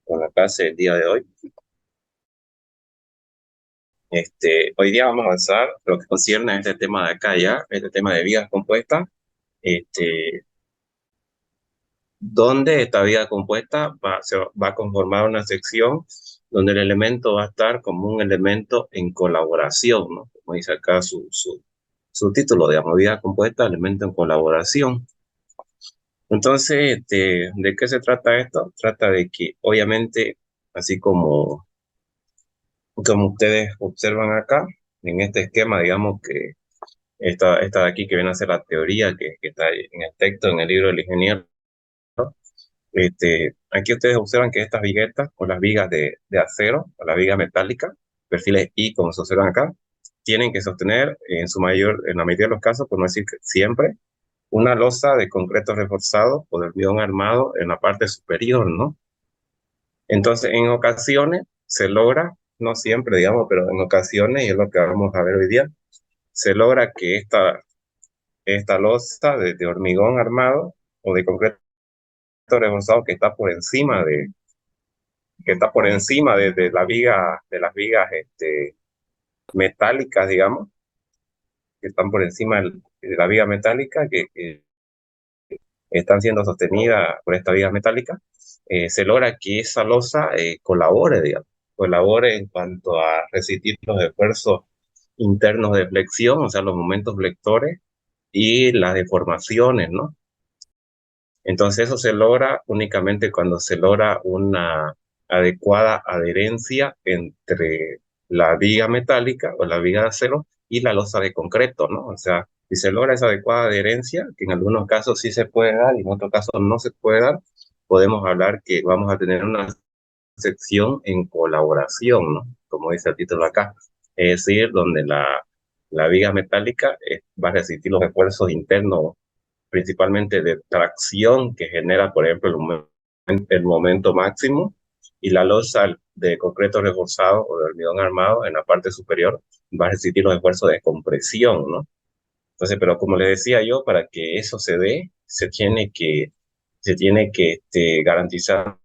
con la clase del día de hoy. Hoy día vamos a avanzar lo que concierne a este tema de acá ya, este tema de vigas compuestas, donde esta viga compuesta se va a conformar una sección donde el elemento va a estar como un elemento en colaboración, ¿no? Como dice acá su título, digamos, viga compuesta, elemento en colaboración. Entonces, ¿de qué se trata esto? Trata de que, obviamente, así como ustedes observan acá, en este esquema, digamos que esta de aquí que viene a ser la teoría que está ahí en el texto, en el libro del ingeniero, aquí ustedes observan que estas viguetas o las vigas de acero o la viga metálica, perfiles I como se observan acá, tienen que sostener en la mayoría de los casos, por no decir que siempre, una losa de concreto reforzado o de hormigón armado en la parte superior, ¿no? Entonces, en ocasiones se logra, no siempre, digamos, pero en ocasiones, y es lo que vamos a ver hoy día, se logra que esta losa de hormigón armado o de concreto reforzado que está por encima de la viga, de las vigas metálicas, digamos, que están por encima de la viga metálica, que están siendo sostenidas por esta viga metálica, se logra que esa losa colabore, digamos, colabore en cuanto a resistir los esfuerzos internos de flexión, o sea, los momentos flectores y las deformaciones, ¿no? Entonces eso se logra únicamente cuando se logra una adecuada adherencia entre la viga metálica o la viga de acero y la losa de concreto, ¿no? O sea, si se logra esa adecuada adherencia, que en algunos casos sí se puede dar y en otros casos no se puede dar, podemos hablar que vamos a tener una sección en colaboración, ¿no? Como dice el título acá. Es decir, donde la viga metálica va a resistir los esfuerzos internos principalmente de tracción que genera, por ejemplo, el momento máximo, y la losa de concreto reforzado o de hormigón armado en la parte superior va a resistir los esfuerzos de compresión, ¿no? Entonces, pero como les decía yo, para que eso se dé, se tiene que garantizar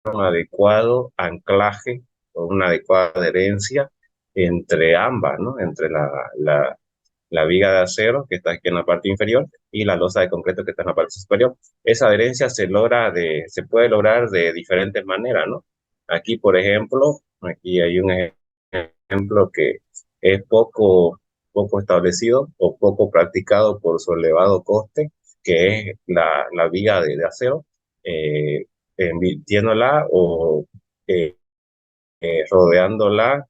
un adecuado anclaje o una adecuada adherencia entre ambas, ¿no? Entre la viga de acero que está aquí en la parte inferior y la losa de concreto que está en la parte superior. Esa adherencia se puede lograr de diferentes maneras, ¿no? Aquí, por ejemplo, aquí hay un ejemplo que es poco establecido o poco practicado por su elevado coste, que es la viga de acero, eh, invirtiéndola o eh, rodeándola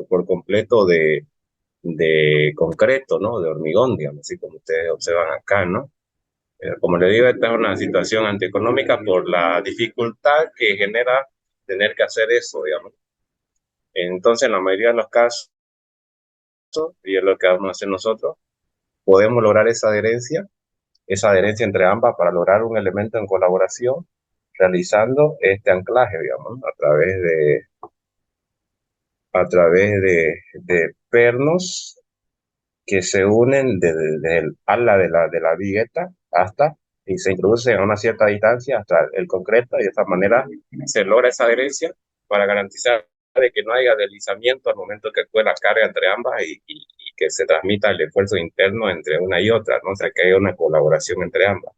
por completo de concreto, ¿no? De hormigón, digamos, así como ustedes observan acá, ¿no? Como le digo, esta es una situación antieconómica por la dificultad que genera tener que hacer eso, digamos. Entonces, en la mayoría de los casos, y es lo que vamos a hacer nosotros, podemos lograr esa adherencia entre ambas para lograr un elemento en colaboración, realizando este anclaje, digamos, a través de pernos que se unen desde el ala de la vigueta hasta y se introducen a una cierta distancia hasta el concreto y de esta manera se logra esa adherencia para garantizar de que no haya deslizamiento al momento que actúe la carga entre ambas y que se transmita el esfuerzo interno entre una y otra, ¿no? O sea, que haya una colaboración entre ambas.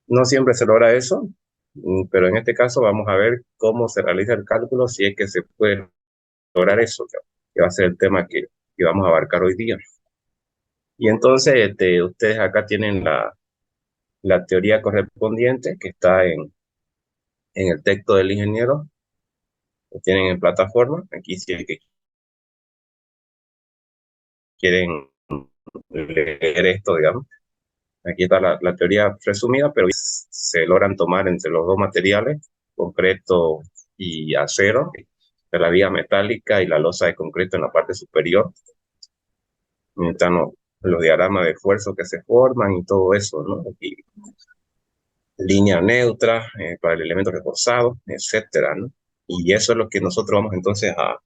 No siempre se logra eso, pero en este caso vamos a ver cómo se realiza el cálculo si es que se puede lograr eso, que va a ser el tema que vamos a abarcar hoy día. Y entonces ustedes acá tienen la teoría correspondiente que está en el texto del ingeniero, lo tienen en plataforma. Aquí si es que quieren leer esto, digamos. Aquí está la teoría resumida, pero se logran tomar entre los dos materiales, concreto y acero, de la vía metálica y la losa de concreto en la parte superior. Están los diagramas de esfuerzo que se forman y todo eso, ¿no? Aquí línea neutra para el elemento reforzado, etcétera, ¿no? Y eso es lo que nosotros vamos entonces a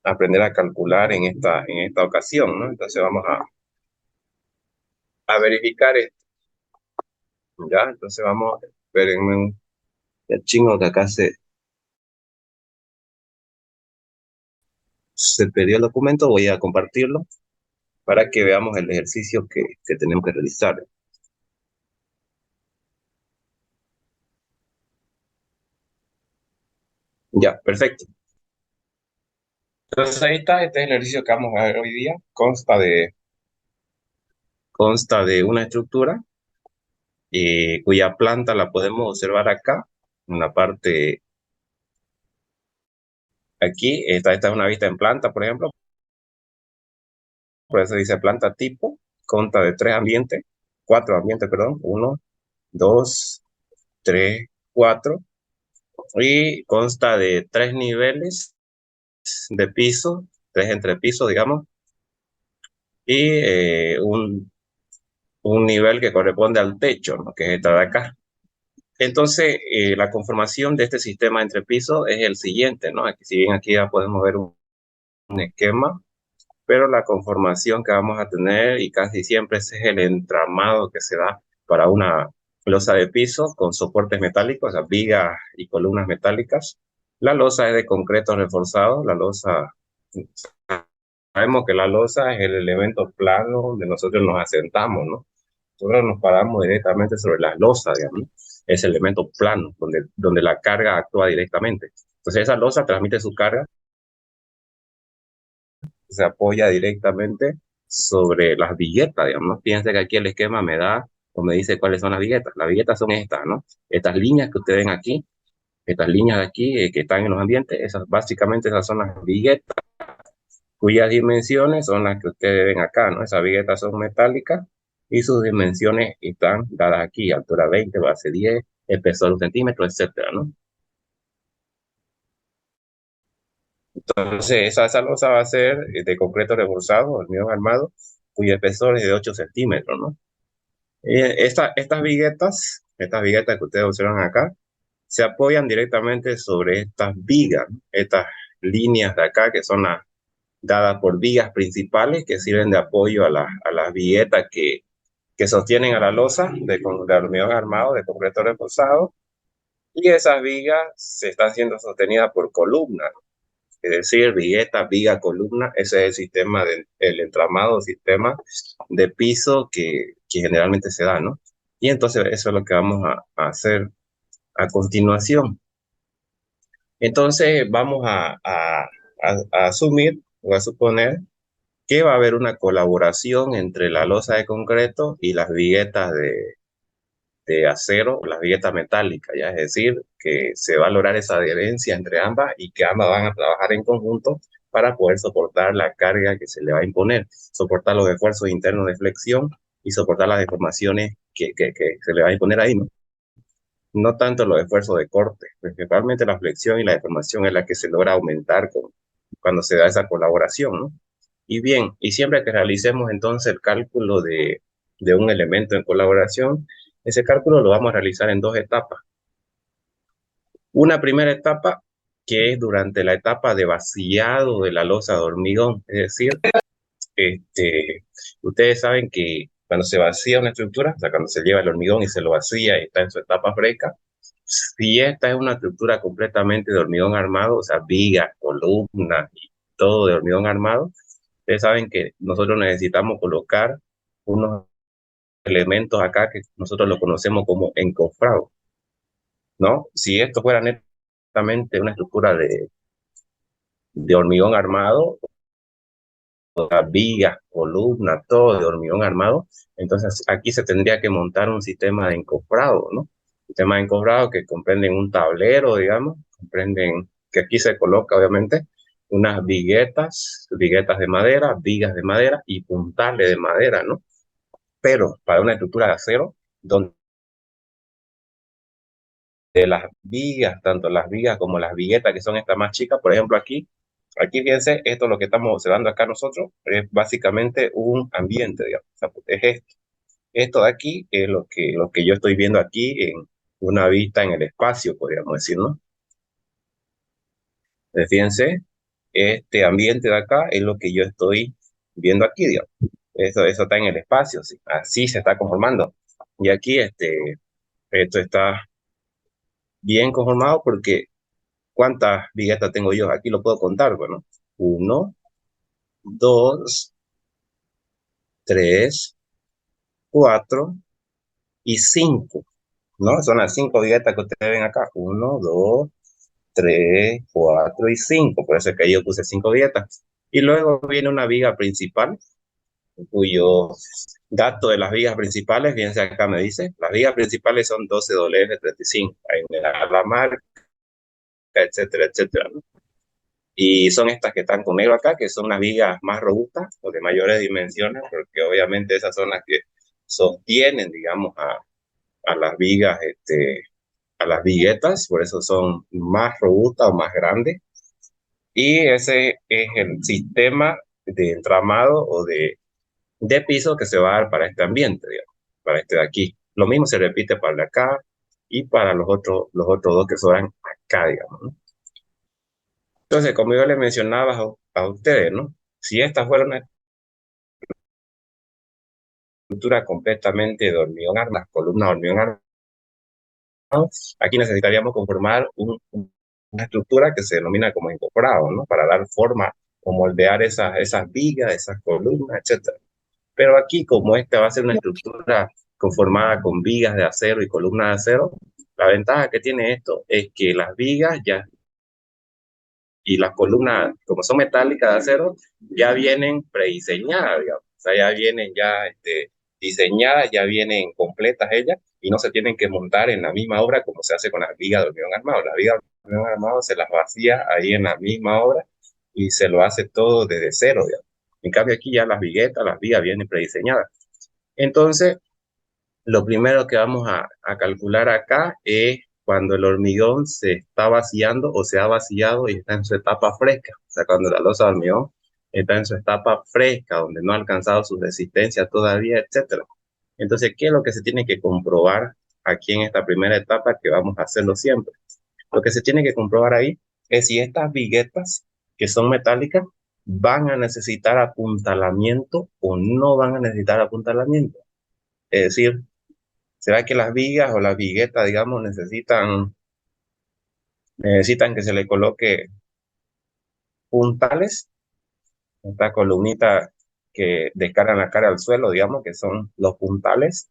aprender a calcular en esta ocasión, ¿no? Entonces vamos a verificar esto, ¿ya? Entonces vamos, espérenme el chingo que acá se perdió el documento, voy a compartirlo para que veamos el ejercicio que tenemos que realizar. Ya, perfecto. Entonces ahí está, este es el ejercicio que vamos a ver hoy día. Consta de una estructura cuya planta la podemos observar acá, en la parte aquí. Esta es una vista en planta, por ejemplo, por eso dice planta tipo. Consta de cuatro ambientes, perdón, uno, dos, tres, cuatro, y consta de tres niveles de piso, tres entrepisos, digamos, y un nivel que corresponde al techo, ¿no? Que es esta de acá. Entonces, la conformación de este sistema entre pisos es el siguiente, ¿no? Aquí, si bien aquí ya podemos ver un esquema, pero la conformación que vamos a tener, y casi siempre ese es el entramado que se da para una losa de piso con soportes metálicos, o sea, vigas y columnas metálicas. La losa es de concreto reforzado, sabemos que la losa es el elemento plano donde nosotros nos asentamos, ¿no? Nosotros nos paramos directamente sobre la losa, digamos, ¿no? Ese elemento plano, donde la carga actúa directamente. Entonces esa losa transmite su carga, se apoya directamente sobre las viguetas, digamos, ¿no? Fíjense que aquí el esquema me da o me dice cuáles son las viguetas. Las viguetas son estas, ¿no? Estas líneas que ustedes ven aquí, estas líneas de aquí que están en los ambientes, básicamente esas son las viguetas, cuyas dimensiones son las que ustedes ven acá, ¿no? Esas viguetas son metálicas y sus dimensiones están dadas aquí: altura 20, base 10, espesor 1 centímetro, etcétera, ¿no? Entonces, esa losa va a ser de concreto reforzado, hormigón armado, cuyo espesor es de 8 centímetros, ¿no? Estas viguetas que ustedes observan acá, se apoyan directamente sobre estas vigas, ¿no? Estas líneas de acá, que son las dadas por vigas principales que sirven de apoyo a las viguetas que sostienen a la losa de hormigón armado, de concreto reforzado, y esas vigas se están siendo sostenidas por columnas, es decir, vigueta, viga, columna. Ese es el entramado, sistema de piso que generalmente se da, ¿no? Y entonces eso es lo que vamos a hacer a continuación. Entonces vamos a asumir o a suponer que va a haber una colaboración entre la losa de concreto y las viguetas de acero, las viguetas metálicas, ¿ya? Es decir, que se va a lograr esa adherencia entre ambas y que ambas van a trabajar en conjunto para poder soportar la carga que se le va a imponer, soportar los esfuerzos internos de flexión y soportar las deformaciones que se le va a imponer ahí, ¿no? No tanto los esfuerzos de corte, principalmente la flexión y la deformación es la que se logra aumentar cuando se da esa colaboración, ¿no? Y bien, y siempre que realicemos entonces el cálculo de un elemento en colaboración, ese cálculo lo vamos a realizar en dos etapas. Una primera etapa que es durante la etapa de vaciado de la losa de hormigón, es decir, ustedes saben que cuando se vacía una estructura, o sea, cuando se lleva el hormigón y se lo vacía y está en su etapa fresca, si esta es una estructura completamente de hormigón armado, o sea, vigas, columnas y todo de hormigón armado, ustedes saben que nosotros necesitamos colocar unos elementos acá que nosotros lo conocemos como encofrado, ¿no? Si esto fuera netamente una estructura de hormigón armado, las vigas, columnas, todo de hormigón armado, entonces aquí se tendría que montar un sistema de encofrado, ¿no? Sistema de encofrado que comprenden un tablero, digamos, comprenden que aquí se coloca, obviamente, unas viguetas de madera, vigas de madera y puntales de madera, ¿no? Pero para una estructura de acero, donde las vigas, tanto las vigas como las viguetas, que son estas más chicas, por ejemplo, aquí fíjense, esto lo que estamos observando acá nosotros es básicamente un ambiente, digamos. O sea, es esto de aquí es lo que yo estoy viendo aquí en una vista en el espacio, podríamos decir, ¿no? Fíjense, este ambiente de acá es lo que yo estoy viendo aquí, digamos. Eso está en el espacio, ¿sí? Así se está conformando. Y aquí esto está bien conformado porque ¿cuántas viguetas tengo yo? Aquí lo puedo contar, bueno. 1, 2, 3, 4 y 5, ¿no? Son las 5 viguetas que ustedes ven acá. 1, 2, 3, 4 y 5. Por eso es que yo puse 5 viguetas. Y luego viene una viga principal, cuyo dato de las vigas principales, fíjense acá me dice, las vigas principales son 12WF35. Ahí me da la marca, etcétera, etcétera, ¿no? Y son estas que están con negro acá, que son las vigas más robustas o de mayores dimensiones, porque obviamente esas son las que sostienen, digamos, a las vigas, a las viguetas, por eso son más robustas o más grandes. Y ese es el sistema de entramado o de piso que se va a dar para este ambiente, digamos, para este de aquí. Lo mismo se repite para el de acá y para los otros dos que sobran acá, digamos, ¿no? Entonces, como yo les mencionaba a ustedes, ¿no? Si esta fuera una estructura completamente de hormigón armado, las columnas de hormigón armado, aquí necesitaríamos conformar una estructura que se denomina como incorporado, ¿no? Para dar forma o moldear esas vigas, esas columnas, etcétera. Pero aquí, como esta va a ser una estructura conformada con vigas de acero y columnas de acero, la ventaja que tiene esto es que las vigas ya y las columnas, como son metálicas de acero, ya vienen prediseñadas, digamos. O sea, ya vienen ya diseñadas, ya vienen completas ellas y no se tienen que montar en la misma obra como se hace con las vigas de hormigón armado. Las vigas de hormigón armado se las vacía ahí en la misma obra y se lo hace todo desde cero, digamos. En cambio aquí ya las viguetas, las vigas vienen prediseñadas. Entonces, lo primero que vamos a calcular acá es cuando el hormigón se está vaciando o se ha vaciado y está en su etapa fresca. O sea, cuando la losa de hormigón está en su etapa fresca, donde no ha alcanzado su resistencia todavía, etcétera. Entonces, ¿qué es lo que se tiene que comprobar aquí en esta primera etapa que vamos a hacerlo siempre? Lo que se tiene que comprobar ahí es si estas viguetas que son metálicas van a necesitar apuntalamiento o no van a necesitar apuntalamiento. Es decir, ¿será que las vigas o las viguetas, digamos, necesitan que se le coloque puntales? Esta columnita que descargan la cara al suelo, digamos, que son los puntales.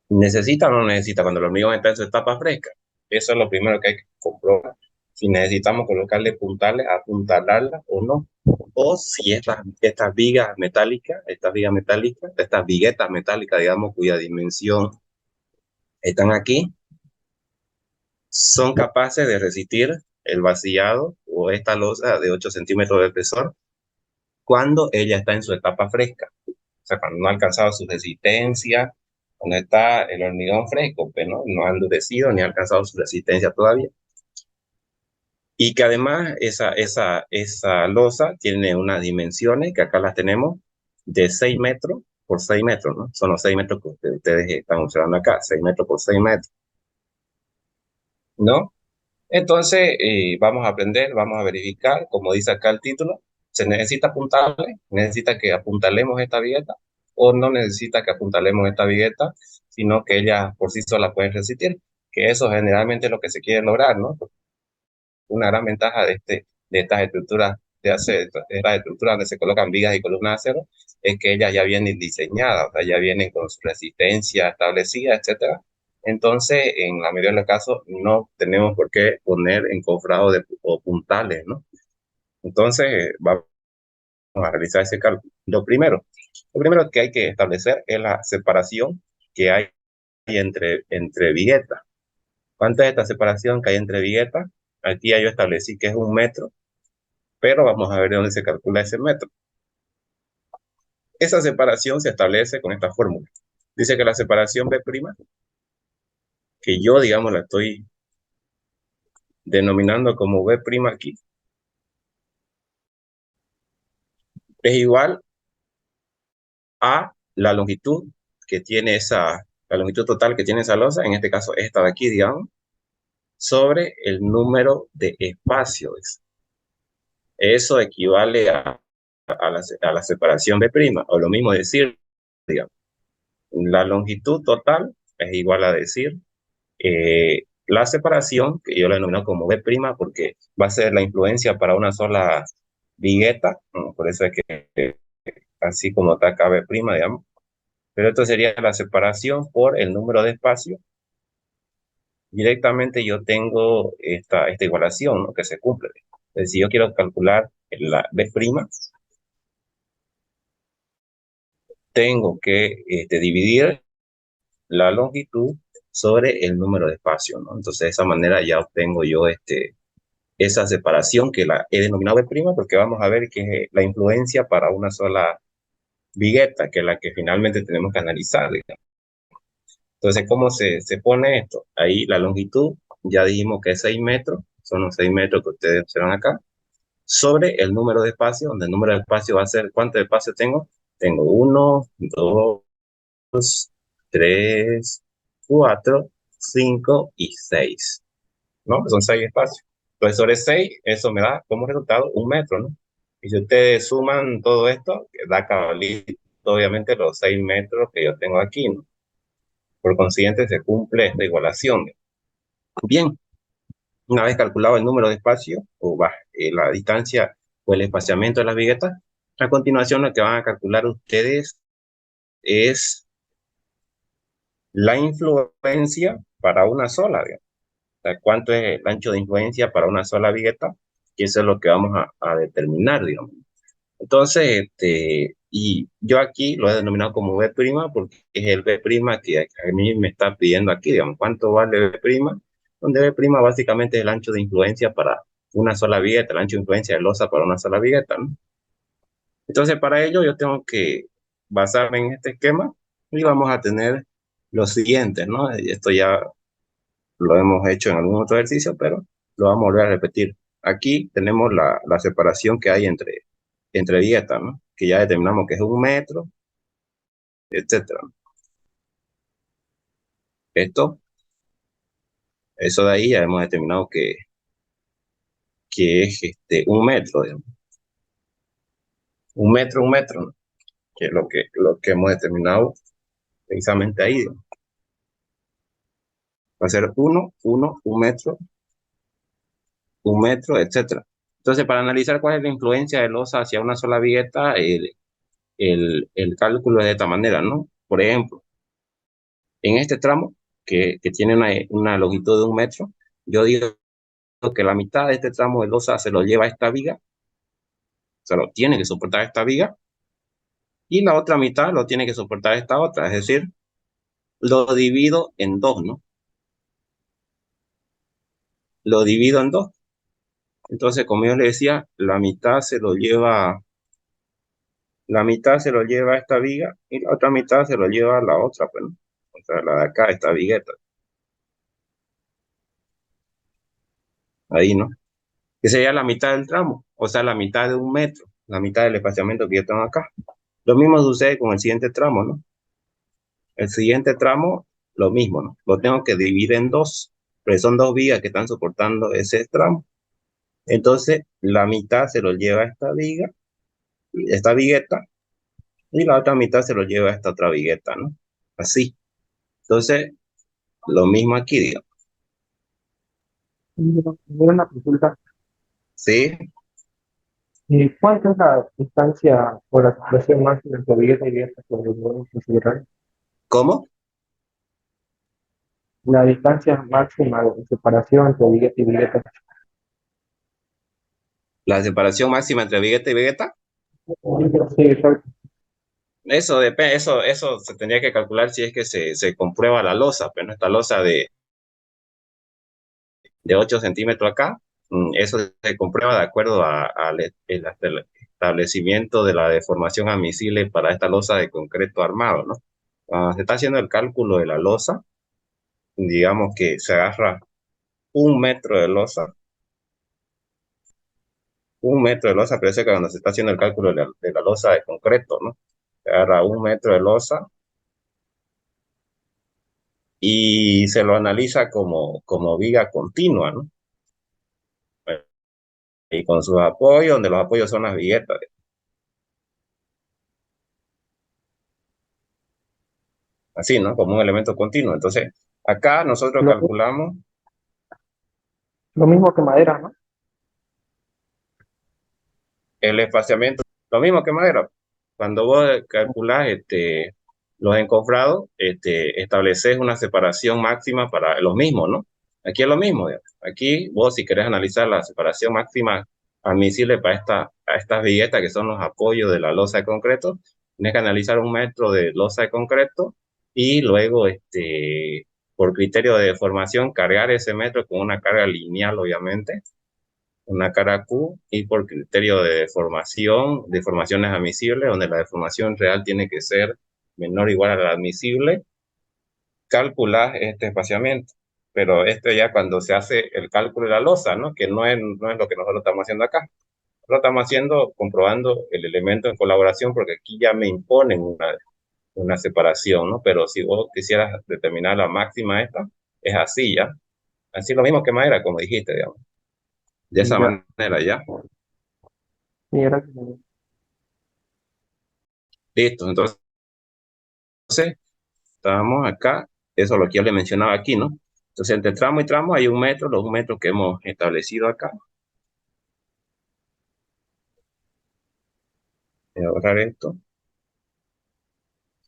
¿Necesitan o no necesitan cuando el hormigón está en su etapa fresca? Eso es lo primero que hay que comprobar. Si necesitamos colocarle puntales, apuntalarlas o no. O si estas vigas metálicas, estas viguetas metálicas, digamos, cuya dimensión están aquí, son capaces de resistir el vaciado o esta losa de 8 centímetros de espesor cuando ella está en su etapa fresca. O sea, cuando no ha alcanzado su resistencia, cuando está el hormigón fresco, pero no ha endurecido ni ha alcanzado su resistencia todavía. Y que además esa losa tiene unas dimensiones que acá las tenemos de 6 metros por 6 metros, ¿no? Son los 6 metros que ustedes están observando acá, 6 metros por 6 metros, ¿no? Entonces, vamos a aprender, vamos a verificar, como dice acá el título, ¿se necesita apuntarle? ¿Necesita que apuntalemos esta vigueta? ¿O no necesita que apuntalemos esta vigueta, sino que ella por sí sola puede resistir? Que eso generalmente es lo que se quiere lograr, ¿no? Una gran ventaja de estas estructuras de acero, de estas estructuras donde se colocan vigas y columnas de acero, es que ellas ya vienen diseñadas, o sea, ya vienen con su resistencia establecida, etcétera. Entonces, en la mayoría de los casos, no tenemos por qué poner encofrado o puntales, ¿no? Entonces, vamos a realizar ese cálculo. Lo primero que hay que establecer es la separación que hay entre viguetas. ¿Cuánta es esta separación que hay entre viguetas? Aquí ya yo establecí que es 1 metro, pero vamos a ver de dónde se calcula ese metro. Esa separación se establece con esta fórmula. Dice que la separación B', que yo, digamos, la estoy denominando como B' aquí, es igual a la longitud que tiene la longitud total que tiene esa losa, en este caso esta de aquí, digamos, sobre el número de espacios. Eso equivale a la separación B', o lo mismo decir, digamos, la longitud total es igual a decir la separación, que yo la denomino como B' porque va a ser la influencia para una sola vigueta, ¿no? Por eso es que así como está acá B', digamos. Pero esto sería la separación por el número de espacios. Directamente yo tengo esta igualación, ¿no? Que se cumple. Entonces, si yo quiero calcular la B', tengo que dividir la longitud sobre el número de espacios, ¿no? Entonces, de esa manera ya obtengo yo esa separación que la he denominado B', porque vamos a ver que es la influencia para una sola vigueta, que es la que finalmente tenemos que analizar, digamos. Entonces, ¿cómo se pone esto? Ahí la longitud, ya dijimos que es 6 metros, son los 6 metros que ustedes observan acá, sobre el número de espacio, donde el número de espacio va a ser, ¿cuánto de espacio tengo? Tengo 1, 2, 3, 4, 5 y 6, ¿no? Son 6 espacios. Entonces, sobre 6, eso me da como resultado 1 metro, ¿no? Y si ustedes suman todo esto, da cabalito, obviamente, los 6 metros que yo tengo aquí, ¿no? Por consiguiente, se cumple esta igualación. Bien, una vez calculado el número de espacios, o la distancia o el espaciamiento de las viguetas, a continuación lo que van a calcular ustedes es la influencia para una sola, digamos. O sea, cuánto es el ancho de influencia para una sola vigueta, y eso es lo que vamos a determinar, digamos. Entonces, y yo aquí lo he denominado como B', porque es el B' que a mí me está pidiendo aquí, digamos, cuánto vale B', donde B' básicamente es el ancho de influencia para una sola vigueta, el ancho de influencia de losa para una sola vigueta, ¿no? Entonces, para ello yo tengo que basarme en este esquema y vamos a tener lo siguiente, ¿no? Esto ya lo hemos hecho en algún otro ejercicio, pero lo vamos a volver a repetir. Aquí tenemos la separación que hay entre viguetas, ¿no? Que ya determinamos que es 1 metro, etcétera. Esto, eso de ahí ya hemos determinado que es 1 metro, digamos. 1 metro, ¿no? Que es lo que hemos determinado precisamente ahí, digamos. Va a ser 1 metro, etcétera. Entonces, para analizar cuál es la influencia del losa hacia una sola vigueta, el cálculo es de esta manera, ¿no? Por ejemplo, en este tramo, que tiene una longitud de 1 metro, yo digo que la mitad de este tramo de losa se lo lleva esta viga, se lo tiene que soportar esta viga, y la otra mitad lo tiene que soportar esta otra, es decir, lo divido en dos, ¿no? Lo divido en dos. Entonces, como yo le decía, la mitad se lo lleva esta viga y la otra mitad se lo lleva la otra, pues, ¿no? O sea, la de acá, esta vigueta, ahí, ¿no? Que sería la mitad del tramo, o sea, la mitad de 1 metro, la mitad del espaciamiento que yo tengo acá. Lo mismo sucede con el siguiente tramo, ¿no? El siguiente tramo, lo mismo, ¿no? Lo tengo que dividir en dos, pero son dos vigas que están soportando ese tramo. Entonces, la mitad se lo lleva esta viga, esta vigueta, y la otra mitad se lo lleva esta otra vigueta, ¿no? Así. Entonces, lo mismo aquí, digamos. Una consulta. ¿Sí? ¿Cuánto es la distancia o la separación máxima entre billete y billete que debemos considerar? ¿Cómo? La distancia máxima de separación entre billete y billete. La separación máxima entre vigueta y vigueta. Sí, exacto. Eso depende, eso se tendría que calcular si es que se comprueba la losa, pero no esta losa de 8 centímetros acá, eso se comprueba de acuerdo al el establecimiento de la deformación admisible para esta losa de concreto armado, ¿no? Cuando se está haciendo el cálculo de la losa, digamos que se agarra 1 metro de losa, 1 metro de losa, pero eso es que cuando se está haciendo el cálculo de la losa de concreto, ¿no? Se agarra 1 metro de losa y se lo analiza como viga continua, ¿no? Y con sus apoyos, donde los apoyos son las viguetas, así, ¿no? Como un elemento continuo. Entonces, acá nosotros Lo, calculamos. Lo mismo que madera, ¿no? El espaciamiento, lo mismo que madera. Cuando vos calculás los encofrados, estableces una separación máxima para los mismos, ¿no? Aquí es lo mismo, digamos. Aquí vos si querés analizar la separación máxima admisible para a estas viguetas que son los apoyos de la losa de concreto, tienes que analizar 1 metro de losa de concreto y luego, por criterio de deformación, cargar ese metro con una carga lineal, obviamente, una cara Q, y por criterio de deformación, deformaciones admisibles, donde la deformación real tiene que ser menor o igual a la admisible, calcular este espaciamiento. Pero esto ya cuando se hace el cálculo de la losa, ¿no? Que no es lo que nosotros estamos haciendo acá. Lo estamos haciendo comprobando el elemento en colaboración, porque aquí ya me imponen una separación, ¿no? Pero si vos quisieras determinar la máxima esta, es así ya. Así lo mismo que madera, como dijiste, digamos. De esa Ya, manera ya. sí, era Listo. Entonces, estábamos acá, eso es lo que yo le mencionaba aquí, ¿no? Entonces, entre tramo y tramo hay 1 metro, los 1 metros que hemos establecido acá. Voy a borrar esto.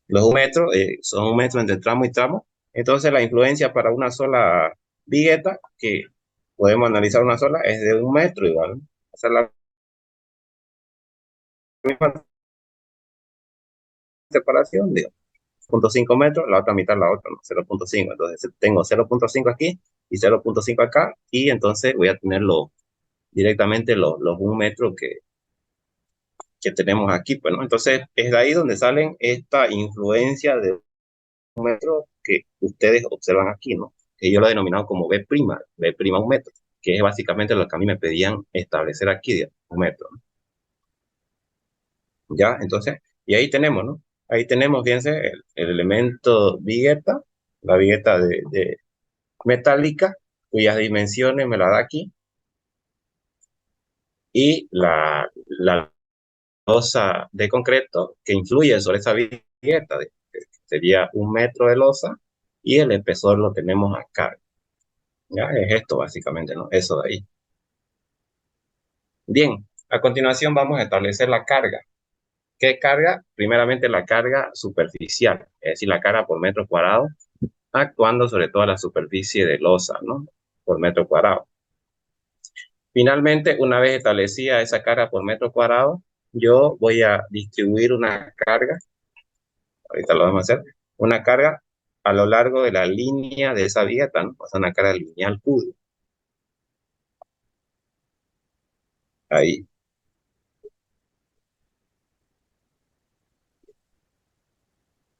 Los 1 metro son 1 metro entre tramo y tramo. Entonces, la influencia para una sola vigueta, que podemos analizar una sola, es de 1 metro igual, ¿no? Esa es la misma separación, digo, 0,5 metros, la otra mitad la otra, ¿no? 0,5. Entonces, tengo 0,5 aquí y 0,5 acá, y entonces voy a tener directamente los 1 metro que tenemos aquí, pues, ¿no? Entonces, es de ahí donde salen esta influencia de 1 metro que ustedes observan aquí, ¿no? Que yo lo he denominado como B', B' 1 metro, que es básicamente lo que a mí me pedían establecer aquí, de 1 metro, ¿no? Ya, entonces, y ahí tenemos, ¿no? Ahí tenemos, fíjense, el elemento vigueta, la vigueta de metálica, cuyas dimensiones me la da aquí, y la losa de concreto que influye sobre esa vigueta, que sería 1 metro de losa, y el espesor lo tenemos acá. Ya es esto básicamente, ¿no? Eso de ahí. Bien, a continuación vamos a establecer la carga. ¿Qué carga? Primeramente la carga superficial, es decir, la carga por metro cuadrado, actuando sobre toda la superficie de losa, ¿no? Por metro cuadrado. Finalmente, una vez establecida esa carga por metro cuadrado, yo voy a distribuir una carga, ahorita lo vamos a hacer, una carga a lo largo de la línea de esa vieta, ¿no? O sea, una carga lineal Q. Ahí.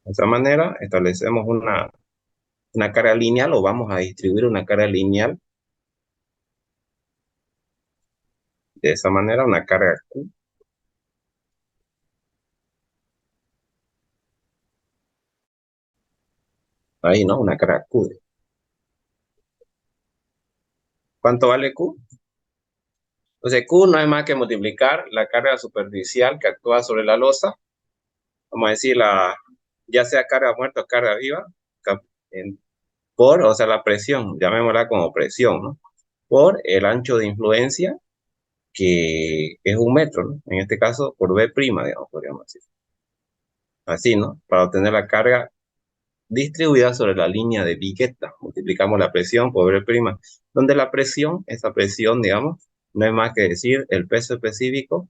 De esa manera, establecemos una carga lineal, o vamos a distribuir una carga lineal de esa manera, una carga Q. Ahí, ¿no? Una carga Q. ¿Cuánto vale Q? Entonces, Q no es más que multiplicar la carga superficial que actúa sobre la losa, vamos a decir, ya sea carga muerta o carga viva, o sea, la presión, llamémosla como presión, ¿no? Por el ancho de influencia, que es 1 metro, ¿no? En este caso, por B', digamos, podríamos decir. Así, ¿no? Para obtener la carga distribuida sobre la línea de Viqueta. Multiplicamos la presión por B', donde la presión, esa presión, digamos, no es más que decir el peso específico,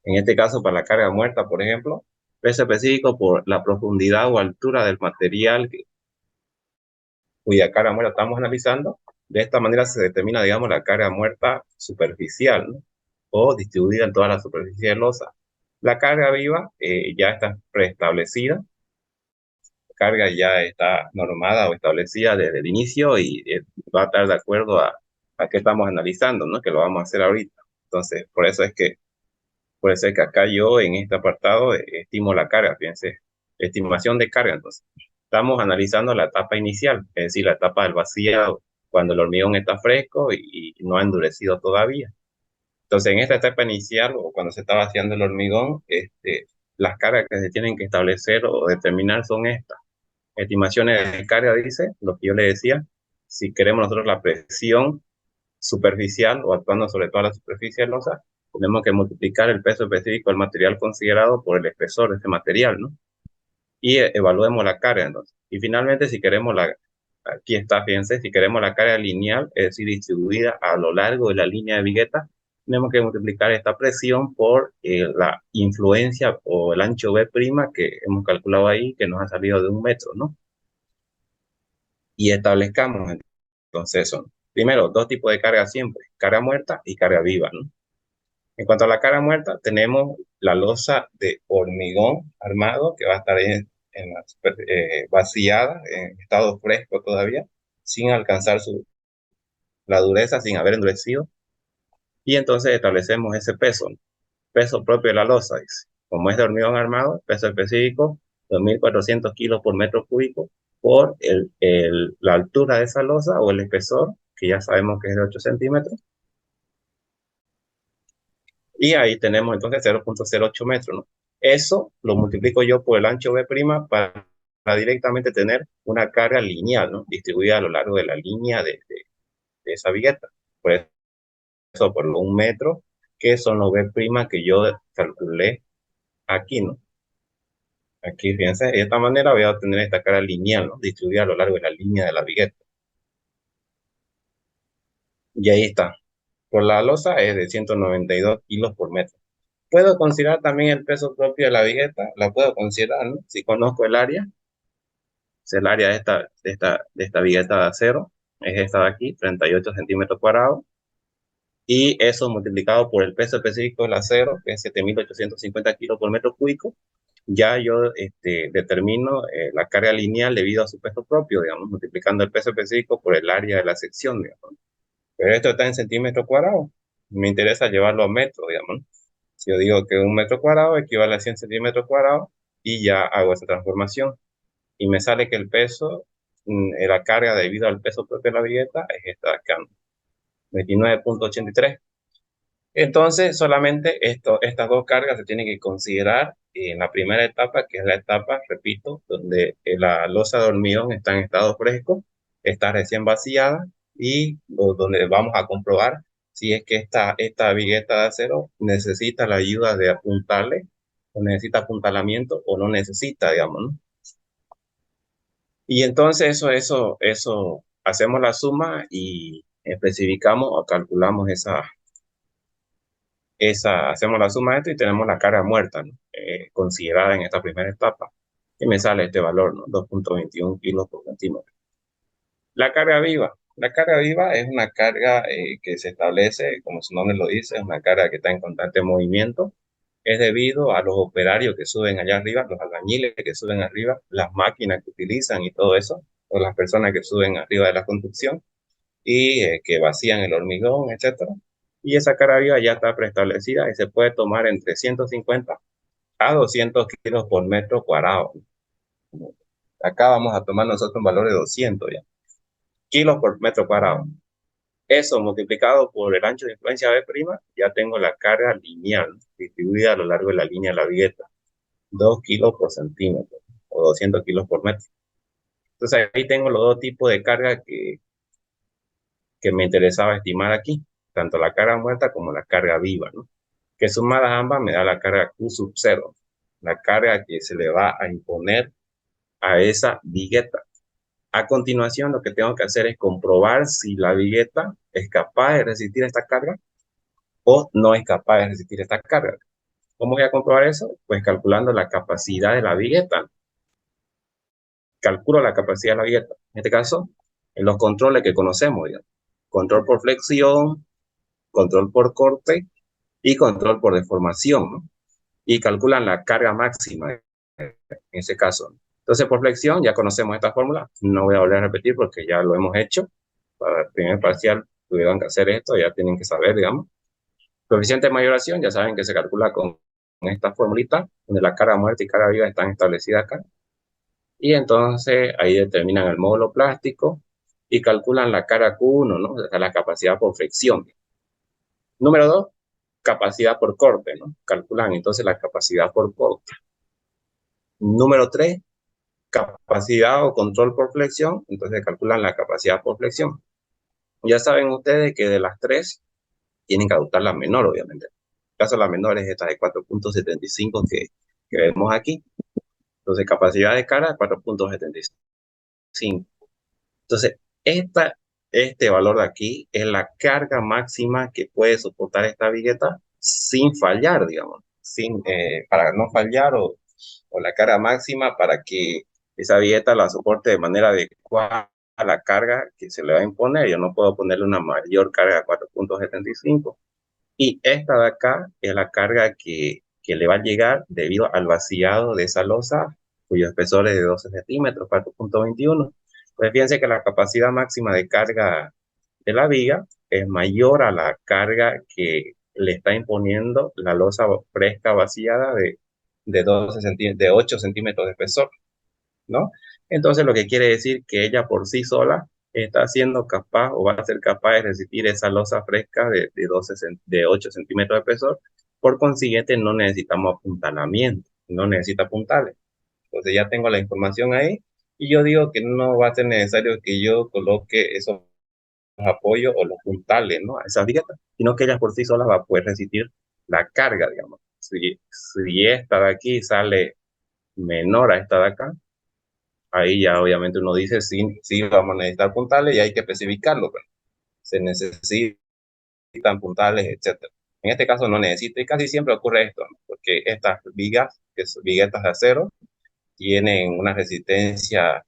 en este caso para la carga muerta, por ejemplo, peso específico por la profundidad o altura del material cuya carga muerta estamos analizando. De esta manera se determina, digamos, la carga muerta superficial, ¿no? O distribuida en toda la superficie losa. La carga viva ya está preestablecida, carga ya está normada o establecida desde el inicio, y va a estar de acuerdo a qué estamos analizando, ¿no? Que lo vamos a hacer ahorita. Entonces, por eso es que acá yo en este apartado estimo la carga, fíjense, estimación de carga. Entonces, estamos analizando la etapa inicial, es decir, la etapa del vaciado, cuando el hormigón está fresco y no ha endurecido todavía. Entonces, en esta etapa inicial, o cuando se está vaciando el hormigón, las cargas que se tienen que establecer o determinar son estas. Estimaciones de carga, dice, lo que yo le decía, si queremos nosotros la presión superficial o actuando sobre toda la superficie losa, tenemos que multiplicar el peso específico del material considerado por el espesor de este material, ¿no? Y evaluemos la carga, entonces. Y finalmente, si queremos aquí está, fíjense, si queremos la carga lineal, es decir, distribuida a lo largo de la línea de Vigueta, tenemos que multiplicar esta presión por la influencia o el ancho B' que hemos calculado ahí, que nos ha salido de 1 metro, ¿no? Y establezcamos entonces eso. Primero, dos tipos de carga siempre, carga muerta y carga viva, ¿no? En cuanto a la carga muerta, tenemos la losa de hormigón armado que va a estar vaciada, en estado fresco todavía, sin alcanzar la dureza, sin haber endurecido. Y entonces establecemos ese peso, ¿no? Peso propio de la losa, dice. Como es de hormigón armado, peso específico, 2.400 kilos por metro cúbico, por la altura de esa losa o el espesor, que ya sabemos que es de 8 centímetros. Y ahí tenemos entonces 0.08 metros, ¿no? Eso lo multiplico yo por el ancho B' para directamente tener una carga lineal, ¿no? Distribuida a lo largo de la línea de esa vigueta. Por eso, por los 1 metro, que son los B' que yo calculé aquí, ¿no? Aquí, fíjense, de esta manera voy a obtener esta carga lineal, ¿no? Distribuida a lo largo de la línea de la vigueta. Y ahí está. Por la losa es de 192 kilos por metro. Puedo considerar también el peso propio de la vigueta, la puedo considerar, ¿no? Si conozco el área, es el área de esta vigueta de acero, es esta de aquí, 38 centímetros cuadrados, y eso multiplicado por el peso específico del acero, que es 7.850 kilos por metro cúbico, ya yo determino la carga lineal debido a su peso propio, digamos, multiplicando el peso específico por el área de la sección, digamos. Pero esto está en centímetros cuadrados, me interesa llevarlo a metros, digamos. Si yo digo que 1 metro cuadrado equivale a 100 centímetros cuadrados y ya hago esa transformación y me sale que el peso, la carga debido al peso propio de la vigueta es esta de acá, 29.83. Entonces, solamente estas dos cargas se tienen que considerar en la primera etapa, que es la etapa, repito, donde la losa de hormigón está en estado fresco, está recién vaciada y donde vamos a comprobar si es que esta vigueta de acero necesita la ayuda de apuntarle, o necesita apuntalamiento o no necesita, digamos, ¿no? Y entonces eso, hacemos la suma y especificamos o calculamos hacemos la suma de esto y tenemos la carga muerta, ¿no? Considerada en esta primera etapa. Y me sale este valor, ¿no? 2.21 kilos por centímetro. La carga viva. La carga viva es una carga que se establece, como su nombre lo dice, es una carga que está en constante movimiento. Es debido a los operarios que suben allá arriba, los albañiles que suben arriba, las máquinas que utilizan y todo eso, o las personas que suben arriba de la construcción y que vacían el hormigón, etcétera. Y esa carga viva ya está preestablecida y se puede tomar entre 150 a 200 kilos por metro cuadrado. Acá vamos a tomar nosotros un valor de 200 ya, kilos por metro cuadrado. Eso multiplicado por el ancho de influencia B', ya tengo la carga lineal distribuida a lo largo de la línea de la vigueta. 2 kilos por centímetro o 200 kilos por metro. Entonces ahí tengo los dos tipos de carga que me interesaba estimar aquí, tanto la carga muerta como la carga viva, ¿no? Que sumadas ambas me da la carga Q sub 0, la carga que se le va a imponer a esa vigueta. A continuación, lo que tengo que hacer es comprobar si la vigueta es capaz de resistir esta carga o no es capaz de resistir esta carga. ¿Cómo voy a comprobar eso? Pues calculando la capacidad de la vigueta. Calculo la capacidad de la vigueta. En este caso, en los controles que conocemos, digamos. Control por flexión, control por corte y control por deformación, ¿no? Y calculan la carga máxima en ese caso. Entonces, por flexión, ya conocemos esta fórmula. No voy a volver a repetir porque ya lo hemos hecho. Para el primer parcial tuvieron que hacer esto, ya tienen que saber, digamos. Coeficiente de mayoración, ya saben que se calcula con esta formulita, donde la carga muerta y carga viva están establecidas acá. Y entonces ahí determinan el módulo plástico y calculan la carga Q1, ¿no? O sea, la capacidad por fricción. Número 2, capacidad por corte, ¿no? Calculan entonces la capacidad por corte. Número 3, capacidad o control por flexión, entonces calculan la capacidad por flexión. Ya saben ustedes que de las tres tienen que adoptar la menor, obviamente. En el caso de la menor es esta de 4.75 que vemos aquí. Entonces, capacidad de carga 4.75. Entonces, este valor de aquí es la carga máxima que puede soportar esta vigueta sin fallar, digamos, para no fallar o la carga máxima para que esa vigueta la soporte de manera adecuada a la carga que se le va a imponer. Yo no puedo ponerle una mayor carga a 4.75. Y esta de acá es la carga que le va a llegar debido al vaciado de esa losa, cuyo espesor es de 12 centímetros, 4.21. Pues fíjense que la capacidad máxima de carga de la viga es mayor a la carga que le está imponiendo la losa fresca vaciada de 12 de 8 centímetros de espesor, ¿no? Entonces lo que quiere decir que ella por sí sola está siendo capaz o va a ser capaz de resistir esa losa fresca de 8 centímetros de espesor. Por consiguiente, no necesitamos apuntalamiento, no necesita puntales. Entonces ya tengo la información ahí y yo digo que no va a ser necesario que yo coloque esos apoyos o los puntales, ¿no? A esas vigas, sino que ellas por sí solas va a poder resistir la carga, digamos. Si esta de aquí sale menor a esta de acá, ahí ya obviamente uno dice sí vamos a necesitar puntales y hay que especificarlo, pero se necesitan puntales, etcétera. En este caso no necesito y casi siempre ocurre esto, ¿no? Porque estas vigas, que son viguetas de acero, tienen una resistencia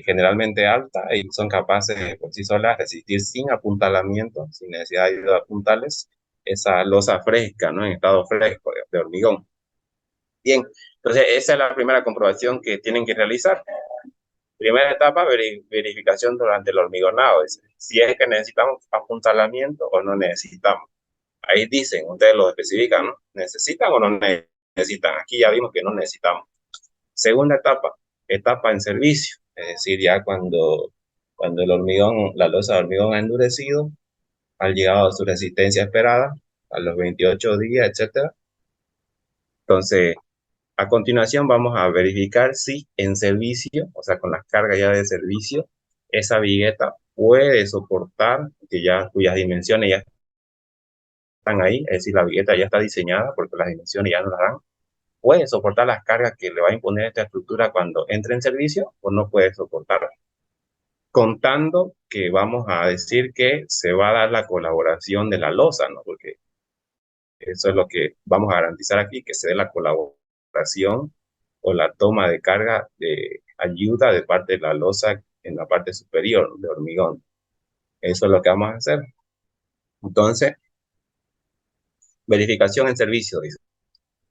generalmente alta y son capaces de por sí solas resistir sin apuntalamiento, sin necesidad de ayuda de puntales, esa losa fresca, ¿no? En estado fresco de hormigón. Bien, entonces esa es la primera comprobación que tienen que realizar. Primera etapa, verificación durante el hormigonado. Si es que necesitamos apuntalamiento o no necesitamos. Ahí dicen, ustedes lo especifican, ¿no? ¿Necesitan o no necesitan? Aquí ya vimos que no necesitamos. Segunda etapa, etapa en servicio. Es decir, ya cuando el hormigón, la losa de hormigón ha endurecido, ha llegado a su resistencia esperada, a los 28 días, etcétera. Entonces, a continuación vamos a verificar si en servicio, o sea, con las cargas ya de servicio, esa vigueta puede soportar, cuyas dimensiones ya están ahí, es decir, la vigueta ya está diseñada porque las dimensiones ya no las dan, puede soportar las cargas que le va a imponer esta estructura cuando entre en servicio o no puede soportar. Contando que vamos a decir que se va a dar la colaboración de la losa, ¿no? Porque eso es lo que vamos a garantizar aquí, que se dé la colaboración o la toma de carga de ayuda de parte de la losa en la parte superior de hormigón. Eso es lo que vamos a hacer. Entonces, verificación en servicio, dice.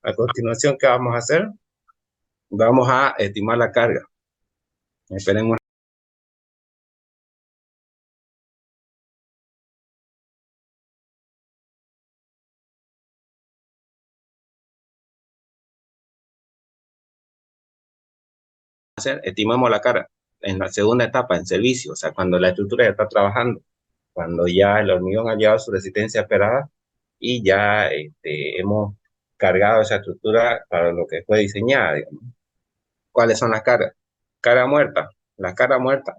A continuación, ¿qué vamos a hacer? Vamos a estimar la carga. Esperemos hacer, estimamos la carga en la segunda etapa, en servicio, o sea, cuando la estructura ya está trabajando, cuando ya el hormigón ha llegado a su resistencia esperada y ya hemos cargado esa estructura para lo que fue diseñada, digamos. ¿Cuáles son las cargas? Carga muerta. La carga muerta,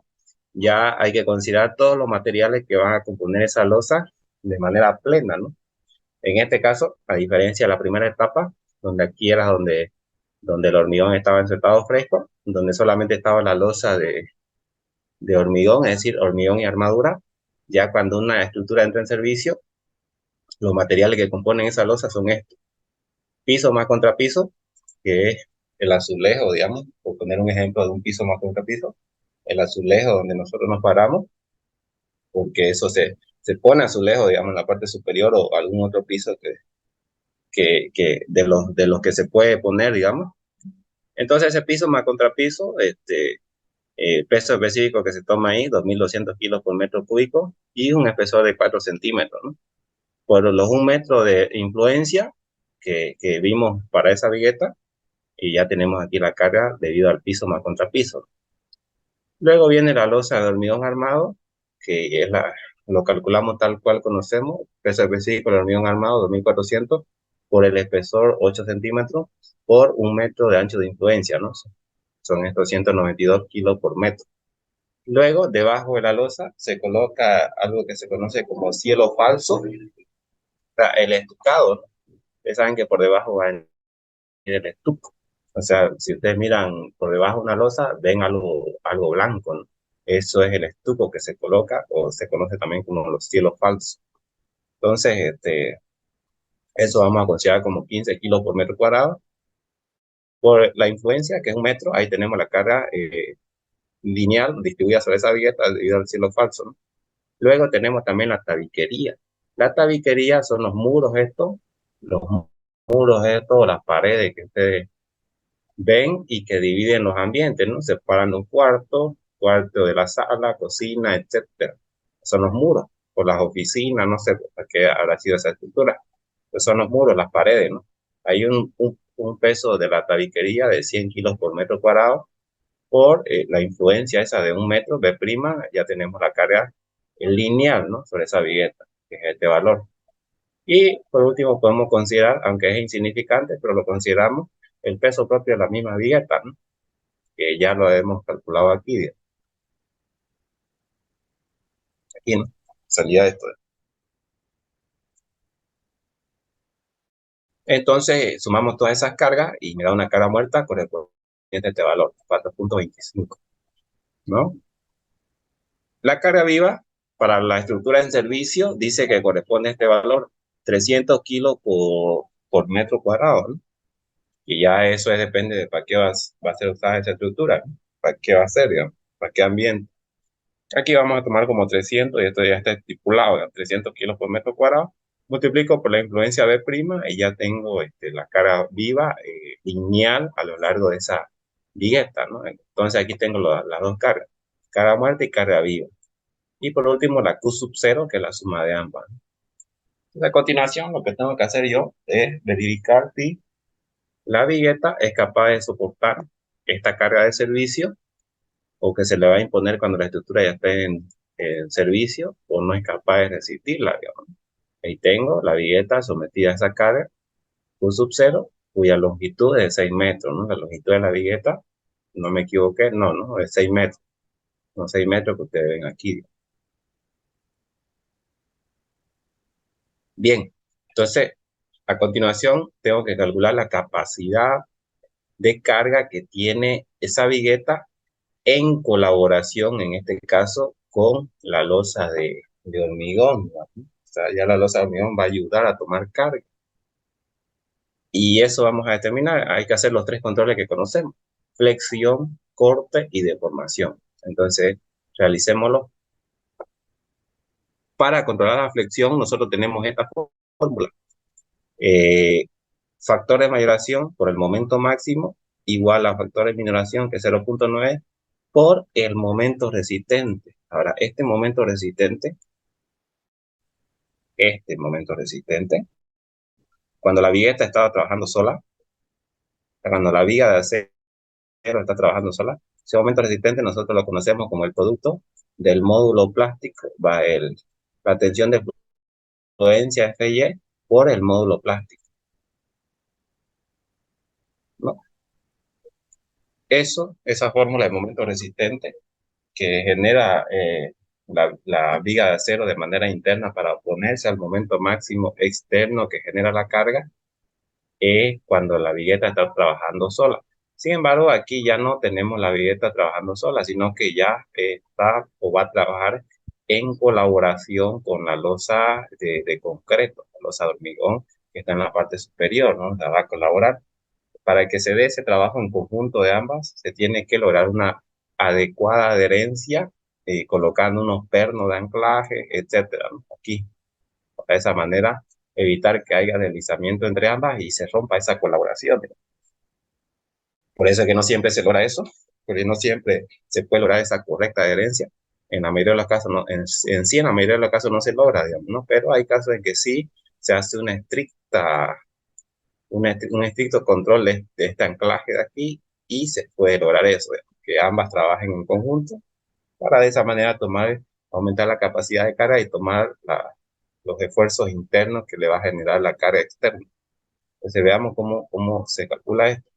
ya hay que considerar todos los materiales que van a componer esa losa de manera plena, ¿no? En este caso, a diferencia de la primera etapa, donde aquí era donde el hormigón estaba en su estado fresco, donde solamente estaba la losa de hormigón, es decir, hormigón y armadura. Ya cuando una estructura entra en servicio, los materiales que componen esa losa son estos. Piso más contrapiso, que es el azulejo, digamos, por poner un ejemplo de un piso más contrapiso, el azulejo donde nosotros nos paramos, porque eso se pone azulejo, digamos, en la parte superior o algún otro piso que de los que se puede poner, digamos. Entonces ese piso más contrapiso, peso específico que se toma ahí, 2.200 kilos por metro cúbico y un espesor de 4 centímetros, ¿no? Por los 1 metro de influencia que vimos para esa vigueta, y ya tenemos aquí la carga debido al piso más contrapiso. Luego viene la losa de hormigón armado, que es lo calculamos tal cual conocemos, peso específico del hormigón armado 2.400 por el espesor 8 centímetros por 1 metro de ancho de influencia, ¿no? Son estos 192 kilos por metro. Luego, debajo de la losa se coloca algo que se conoce como cielo falso, o sea, el estucado, ¿no? Ustedes saben que por debajo va el estuco. O sea, si ustedes miran por debajo de una losa, ven algo blanco, ¿no? Eso es el estuco que se coloca, o se conoce también como los cielos falsos. Entonces, eso vamos a considerar como 15 kilos por metro cuadrado. Por la influencia, que es un metro, ahí tenemos la carga lineal distribuida sobre esa viga debido al cielo falso, ¿no? Luego tenemos también la tabiquería. La tabiquería son los muros estos, las paredes que ustedes ven y que dividen los ambientes, ¿no? Separan un cuarto de la sala, cocina, etcétera. Son los muros, por las oficinas, no sé por qué habrá sido esa estructura. Pues son los muros, las paredes, ¿no? Hay un peso de la tabiquería de 100 kilos por metro cuadrado por la influencia esa de un metro, B', ya tenemos la carga lineal, ¿no? Sobre esa vigueta, que es este valor. Y por último podemos considerar, aunque es insignificante, pero lo consideramos el peso propio de la misma vigueta, ¿no? Que ya lo hemos calculado aquí, aquí, ¿no? Salía de esto. Entonces sumamos todas esas cargas y me da una carga muerta correspondiente a este valor, 4,25, ¿no? La carga viva para la estructura en servicio dice que corresponde a este valor, 300 kilos por metro cuadrado, ¿no? Y ya eso depende de para qué va a ser usada esa estructura, ¿no? Para qué va a ser, digamos, para qué ambiente. Aquí vamos a tomar como 300 y esto ya está estipulado, ¿no? 300 kilos por metro cuadrado. Multiplico por la influencia B' y ya tengo la carga viva lineal a lo largo de esa dieta, ¿no? Entonces aquí tengo las dos cargas, carga muerta y carga viva. Y por último la Q sub 0, que es la suma de ambas. Entonces, a continuación, lo que tengo que hacer yo es verificar si la vigueta es capaz de soportar esta carga de servicio o que se le va a imponer cuando la estructura ya esté en servicio o no es capaz de resistirla, digamos. Ahí tengo la vigueta sometida a esa carga, Q sub 0, cuya longitud es de 6 metros, ¿no? La longitud de la vigueta, no me equivoqué, no, es 6 metros, no 6 metros que ustedes ven aquí. Bien, entonces, a continuación, tengo que calcular la capacidad de carga que tiene esa vigueta en colaboración, en este caso, con la losa de hormigón, ¿no? O sea, ya la losa de hormigón va a ayudar a tomar carga. Y eso vamos a determinar. Hay que hacer los tres controles que conocemos: flexión, corte y deformación. Entonces, realicémoslo. Para controlar la flexión, nosotros tenemos esta fórmula. Eh, Factor de mayoración por el momento máximo igual a factor de minoración, que es 0,9 por el momento resistente. Ahora, este momento resistente, cuando la vigueta estaba trabajando sola, cuando la viga de acero está trabajando sola, ese momento resistente nosotros lo conocemos como el producto del módulo plástico, la tensión de fluencia FY por el módulo plástico, ¿no? Esa fórmula de momento resistente que genera la viga de acero de manera interna para oponerse al momento máximo externo que genera la carga, es cuando la vigueta está trabajando sola. Sin embargo, aquí ya no tenemos la vigueta trabajando sola, sino que ya está o va a trabajar en colaboración con la losa de concreto, la losa de hormigón que está en la parte superior, ¿no? La va a colaborar. Para que se dé ese trabajo en conjunto de ambas, se tiene que lograr una adecuada adherencia, colocando unos pernos de anclaje, etcétera, ¿no? Aquí, de esa manera, evitar que haya deslizamiento entre ambas y se rompa esa colaboración. Por eso es que no siempre se logra eso, porque no siempre se puede lograr esa correcta adherencia. En la mayoría de los casos, no, en sí, en la mayoría de los casos no se logra, digamos, ¿no? Pero hay casos en que sí se hace un estricto control de este anclaje de aquí y se puede lograr eso, que ambas trabajen en conjunto para de esa manera aumentar la capacidad de carga y tomar los esfuerzos internos que le va a generar la carga externa. Entonces veamos cómo se calcula esto.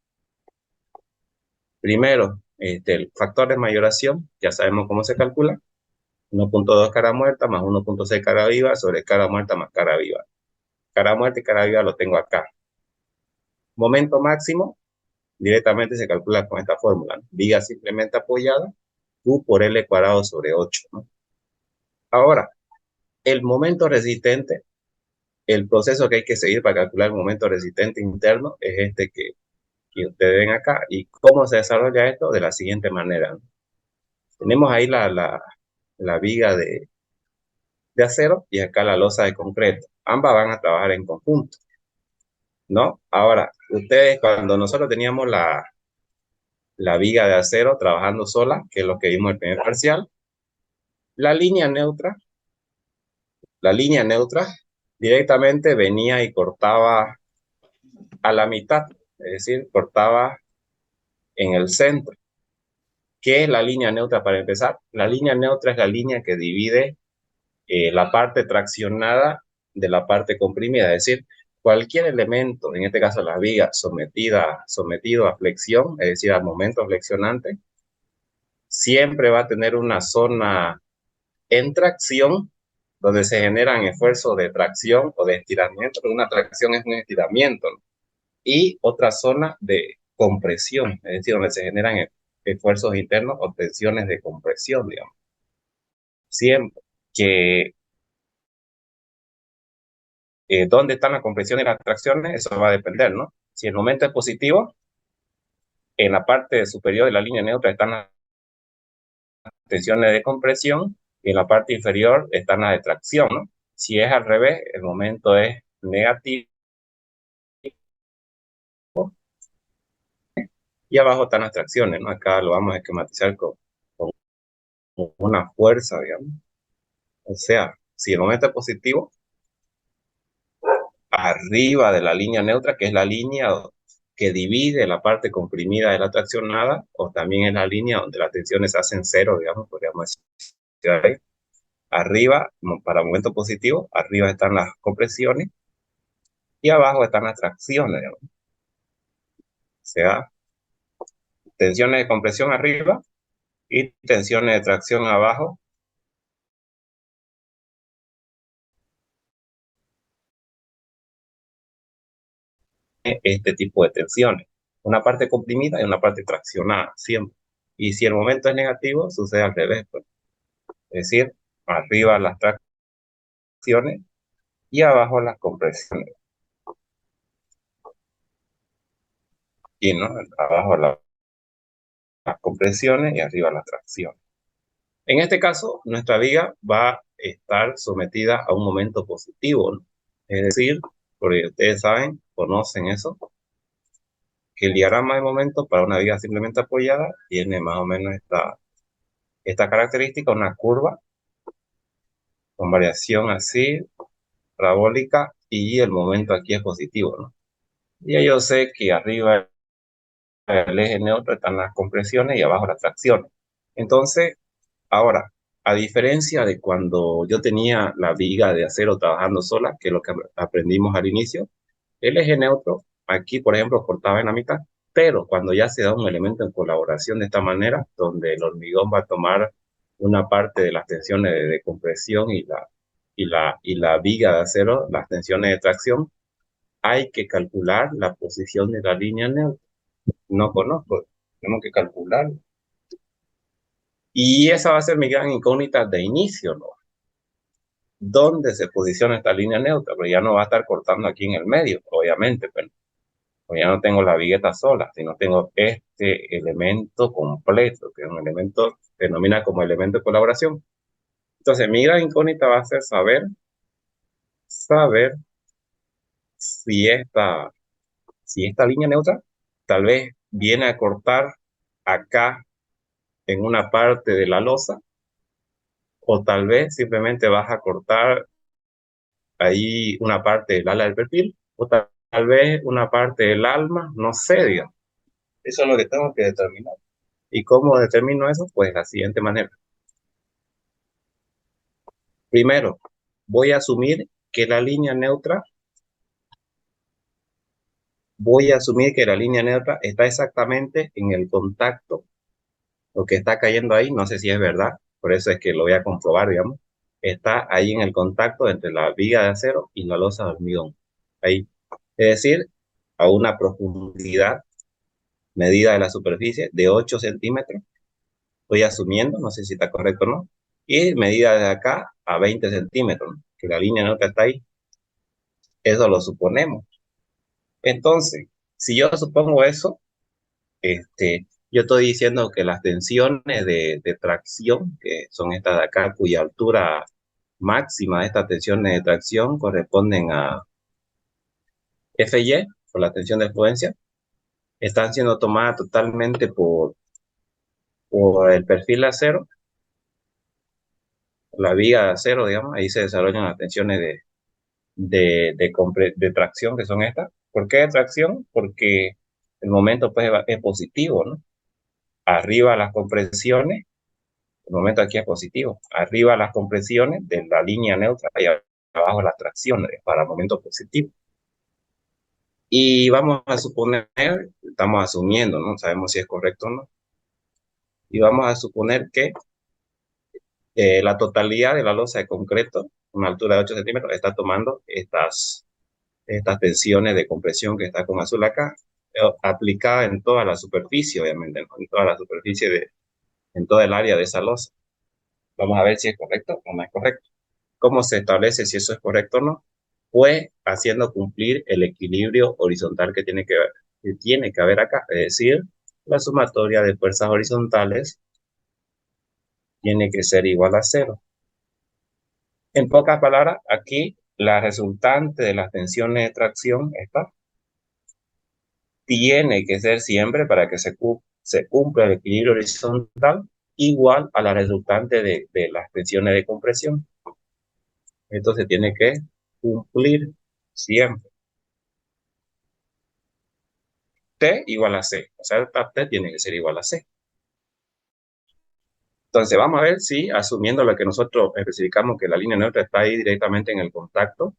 Primero, el factor de mayoración, ya sabemos cómo se calcula, 1.2 cara muerta más 1.6 cara viva sobre cara muerta más cara viva. Cara muerta y cara viva lo tengo acá. Momento máximo, directamente se calcula con esta fórmula, ¿no? Viga simplemente apoyada, U por L cuadrado sobre 8, ¿no? Ahora, el momento resistente, el proceso que hay que seguir para calcular el momento resistente interno es este que ustedes ven acá. ¿Y cómo se desarrolla esto? De la siguiente manera, ¿no? Tenemos ahí la viga de acero y acá la losa de concreto. Ambas van a trabajar en conjunto, ¿no? Ahora, ustedes cuando nosotros teníamos la viga de acero trabajando sola, que es lo que vimos en el primer parcial, la línea neutra, la línea neutra directamente venía y cortaba a la mitad, es decir, cortaba en el centro. ¿Qué es la línea neutra para empezar? La línea neutra es la línea que divide la parte traccionada de la parte comprimida, es decir, cualquier elemento, en este caso la viga sometido a flexión, es decir, al momento flexionante, siempre va a tener una zona en tracción donde se generan esfuerzos de tracción o de estiramiento, pero una tracción es un estiramiento, ¿no? Y otra zona de compresión, es decir, donde se generan esfuerzos internos o tensiones de compresión, digamos. Siempre que dónde están las compresiones y las tracciones, eso va a depender, ¿no? Si el momento es positivo, en la parte superior de la línea neutra están las tensiones de compresión y en la parte inferior están las de tracción, ¿no? Si es al revés, el momento es negativo y abajo están las tracciones, ¿no? Acá lo vamos a esquematizar con una fuerza, digamos. O sea, si el momento es positivo, arriba de la línea neutra, que es la línea que divide la parte comprimida de la traccionada, o también es la línea donde las tensiones se hacen cero, digamos, podríamos decir ahí. Arriba, para momento positivo, arriba están las compresiones y abajo están las tracciones, digamos. O sea, tensiones de compresión arriba y tensiones de tracción abajo. Este tipo de tensiones. Una parte comprimida y una parte traccionada, siempre. Y si el momento es negativo, sucede al revés, pues. Es decir, arriba las tracciones y abajo las compresiones. Y no, abajo las compresiones y arriba las tracciones. En este caso, nuestra viga va a estar sometida a un momento positivo, ¿no? Es decir, porque ustedes saben, conocen eso, que el diagrama de momento para una viga simplemente apoyada tiene más o menos esta característica, una curva con variación así, parabólica, y el momento aquí es positivo, ¿no? Y yo sé que arriba del eje neutro están las compresiones y abajo las tracciones. Entonces, ahora, a diferencia de cuando yo tenía la viga de acero trabajando sola, que es lo que aprendimos al inicio, el eje neutro aquí, por ejemplo, cortaba en la mitad, pero cuando ya se da un elemento en colaboración de esta manera, donde el hormigón va a tomar una parte de las tensiones de compresión y la viga de acero, las tensiones de tracción, hay que calcular la posición de la línea neutra. No conozco, tenemos que calcular. Y esa va a ser mi gran incógnita de inicio, ¿no? ¿Dónde se posiciona esta línea neutra? Pero ya no va a estar cortando aquí en el medio, obviamente, pero pues ya no tengo la vigueta sola, sino tengo este elemento completo, que es un elemento que denomina como elemento de colaboración. Entonces, mi gran incógnita va a ser saber si esta línea neutra tal vez viene a cortar acá en una parte de la losa, o tal vez simplemente vas a cortar ahí una parte del ala del perfil, o tal vez una parte del alma, no sé, digamos. Eso es lo que tengo que determinar. ¿Y cómo determino eso? Pues de la siguiente manera. Primero, voy a asumir que la línea neutra voy a asumir que la línea neutra está exactamente en el contacto. Lo que está cayendo ahí, no sé si es verdad, por eso es que lo voy a comprobar, digamos. Está ahí en el contacto entre la viga de acero y la losa de hormigón. Ahí. Es decir, a una profundidad medida de la superficie de 8 centímetros. Estoy asumiendo, no sé si está correcto o no. Y medida de acá a 20 centímetros, ¿no? Que la línea neutra está ahí. Eso lo suponemos. Entonces, si yo supongo eso, yo estoy diciendo que las tensiones de tracción, que son estas de acá, cuya altura máxima de estas tensiones de tracción corresponden a Fy, por la tensión de fluencia, están siendo tomadas totalmente por el perfil de acero, la viga de acero, digamos, ahí se desarrollan las tensiones de tracción, que son estas. ¿Por qué de tracción? Porque el momento pues, es positivo, ¿no? Arriba las compresiones, el momento aquí es positivo. Arriba las compresiones de la línea neutra y abajo las tracciones para momento positivo. Y vamos a suponer, estamos asumiendo, no sabemos si es correcto o no, y vamos a suponer que la totalidad de la losa de concreto, una altura de 8 centímetros, está tomando estas tensiones de compresión que está con azul acá, aplicada en toda la superficie, obviamente, ¿no? En toda la superficie, en toda el área de esa losa. Vamos a ver si es correcto o no es correcto. ¿Cómo se establece si eso es correcto o no? Pues haciendo cumplir el equilibrio horizontal que tiene que haber acá, es decir, la sumatoria de fuerzas horizontales tiene que ser igual a cero. En pocas palabras, aquí la resultante de las tensiones de tracción esta tiene que ser siempre, para que se cumpla el equilibrio horizontal, igual a la resultante de las tensiones de compresión. Esto se tiene que cumplir siempre. T igual a C. O sea, T tiene que ser igual a C. Entonces, vamos a ver si, asumiendo lo que nosotros especificamos, que la línea neutra está ahí directamente en el contacto,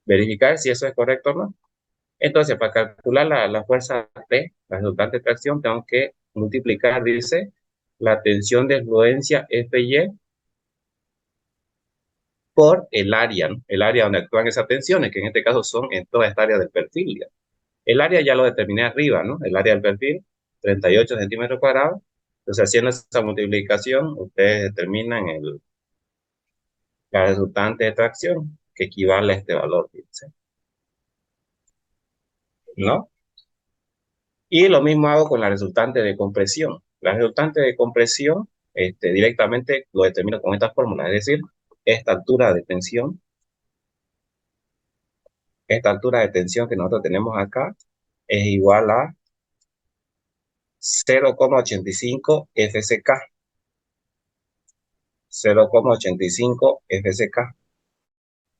verificar si eso es correcto o no. Entonces, para calcular la fuerza T, la resultante de tracción, tengo que multiplicar, dice, la tensión de fluencia Fy por el área, ¿no? El área donde actúan esas tensiones, que en este caso son en toda esta área del perfil, ¿ya? El área ya lo determiné arriba, ¿no? El área del perfil, 38 centímetros cuadrados. Entonces, haciendo esa multiplicación, ustedes determinan la resultante de tracción, que equivale a este valor, fíjense, ¿no? Y lo mismo hago con la resultante de compresión. La resultante de compresión, directamente lo determino con esta fórmula, es decir, esta altura de tensión, esta altura de tensión que nosotros tenemos acá, es igual a 0,85 FCK. 0,85 FCK.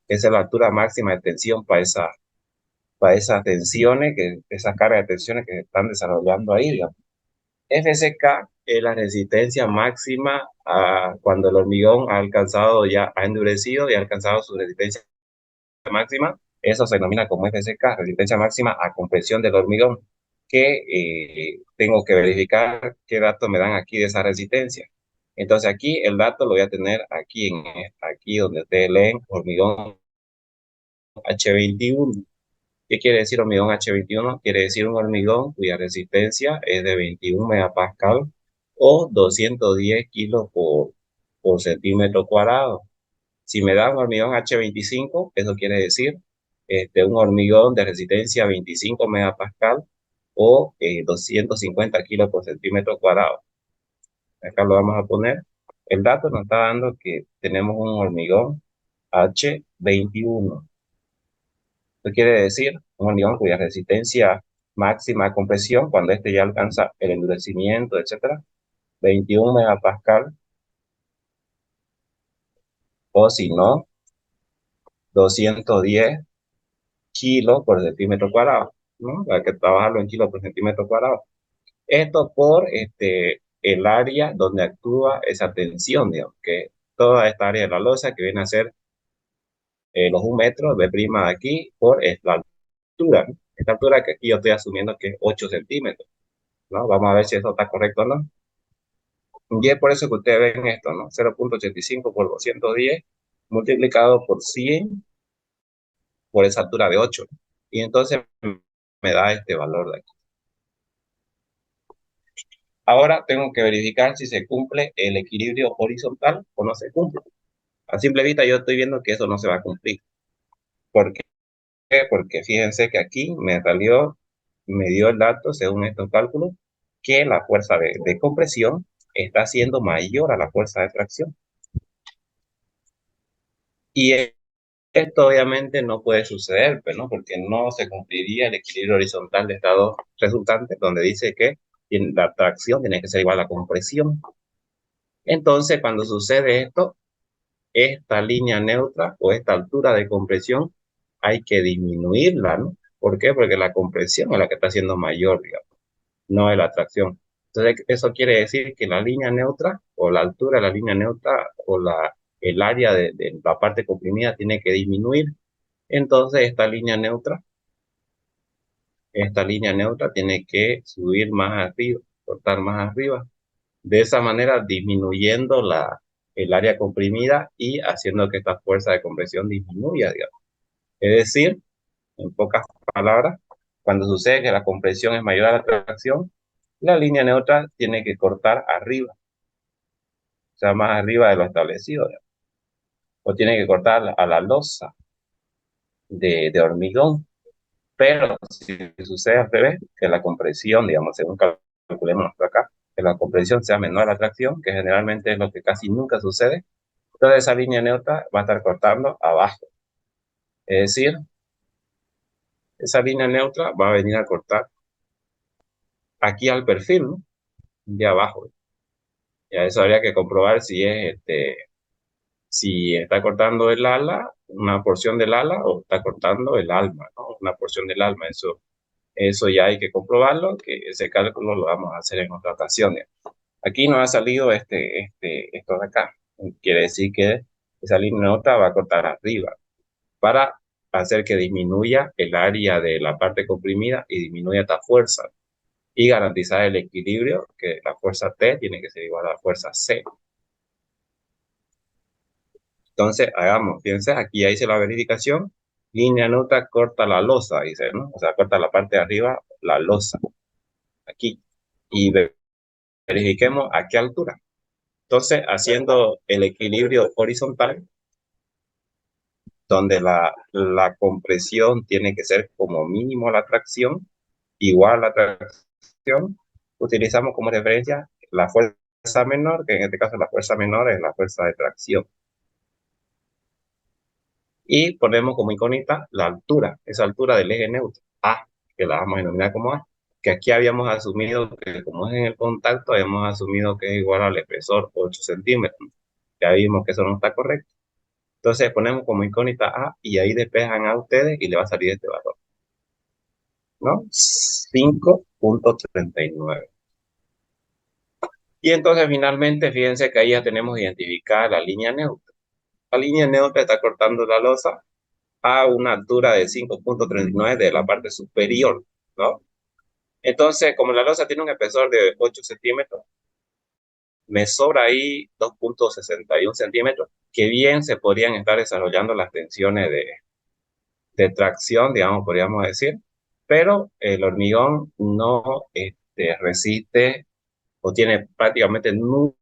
Esa es la altura máxima de tensión para esas tensiones, esas cargas de tensiones que se están desarrollando ahí, digamos. FCK es la resistencia máxima cuando el hormigón ha endurecido y ha alcanzado su resistencia máxima. Eso se denomina como FCK, resistencia máxima a compresión del hormigón, que tengo que verificar qué datos me dan aquí de esa resistencia. Entonces aquí el dato lo voy a tener aquí donde ustedes leen hormigón H21. ¿Qué quiere decir hormigón H21? Quiere decir un hormigón cuya resistencia es de 21 megapascal o 210 kilos por centímetro cuadrado. Si me da un hormigón H25, eso quiere decir un hormigón de resistencia 25 megapascal o 250 kilos por centímetro cuadrado. Acá lo vamos a poner. El dato nos está dando que tenemos un hormigón H21. Esto quiere decir un hormigón cuya resistencia máxima de compresión, cuando este ya alcanza el endurecimiento, etcétera, 21 megapascal, o si no, 210 kilos por centímetro cuadrado, ¿no? Hay que trabajarlo en kilos por centímetro cuadrado. Esto por el área donde actúa esa tensión, digamos, que toda esta área de la losa que viene a ser los 1 metro, B' de aquí, por la altura, ¿no? Esta altura que aquí yo estoy asumiendo que es 8 centímetros, ¿no? Vamos a ver si eso está correcto o no. Y es por eso que ustedes ven esto, ¿no? 0,85 por 210 multiplicado por 100 por esa altura de 8. Y entonces me da este valor de aquí. Ahora tengo que verificar si se cumple el equilibrio horizontal o no se cumple. A simple vista yo estoy viendo que eso no se va a cumplir. ¿Por qué? Porque fíjense que aquí me dio el dato, según estos cálculos, que la fuerza de compresión está siendo mayor a la fuerza de tracción. Y esto obviamente no puede suceder, pues, ¿no? Porque no se cumpliría el equilibrio horizontal de estas dos resultantes, donde dice que la tracción tiene que ser igual a la compresión. Entonces, cuando sucede esto, esta línea neutra o esta altura de compresión hay que disminuirla, ¿no? ¿Por qué? Porque la compresión es la que está siendo mayor, digamos, no es la tracción. Entonces, eso quiere decir que la línea neutra o la altura de la línea neutra o el área de la parte comprimida tiene que disminuir. Entonces, esta línea neutra tiene que subir más arriba, cortar más arriba. De esa manera, disminuyendo el área comprimida y haciendo que esta fuerza de compresión disminuya, digamos. Es decir, en pocas palabras, cuando sucede que la compresión es mayor a la tracción, la línea neutra tiene que cortar arriba, o sea, más arriba de lo establecido, digamos. O tiene que cortar a la losa de hormigón. Pero si sucede al revés, que la compresión, digamos, según calculemos acá, que la compresión sea menor a la tracción, que generalmente es lo que casi nunca sucede, toda esa línea neutra va a estar cortando abajo. Es decir, esa línea neutra va a venir a cortar aquí al perfil, ¿no? De abajo. Ya eso habría que comprobar si está cortando el ala, una porción del ala, o está cortando el alma, ¿no? Una porción del alma. Eso ya hay que comprobarlo, que ese cálculo lo vamos a hacer en otra ocasión. Aquí nos ha salido esto de acá. Quiere decir que esa línea neutra va a cortar arriba para hacer que disminuya el área de la parte comprimida y disminuya esta fuerza y garantizar el equilibrio, que la fuerza T tiene que ser igual a la fuerza C. Entonces, hagamos, fíjense, aquí ya hice la verificación. Línea neutra corta la losa, dice, ¿no? O sea, corta la parte de arriba, la losa, aquí. Y verifiquemos a qué altura. Entonces, haciendo el equilibrio horizontal, donde la compresión tiene que ser como mínimo la tracción, igual a la tracción, utilizamos como referencia la fuerza menor, que en este caso la fuerza menor es la fuerza de tracción. Y ponemos como incógnita la altura, esa altura del eje neutro, A, que la vamos a denominar como A, que aquí habíamos asumido que como es en el contacto, habíamos asumido que es igual al espesor 8 centímetros. Ya vimos que eso no está correcto. Entonces ponemos como incógnita A y ahí despejan a ustedes y le va a salir este valor, ¿no? 5,39. Y entonces finalmente, fíjense que ahí ya tenemos identificada la línea neutra. La línea neutra está cortando la losa a una altura de 5,39 de la parte superior, ¿no? Entonces, como la losa tiene un espesor de 8 centímetros, me sobra ahí 2,61 centímetros, que bien se podrían estar desarrollando las tensiones de tracción, digamos, podríamos decir, pero el hormigón no resiste o tiene prácticamente nula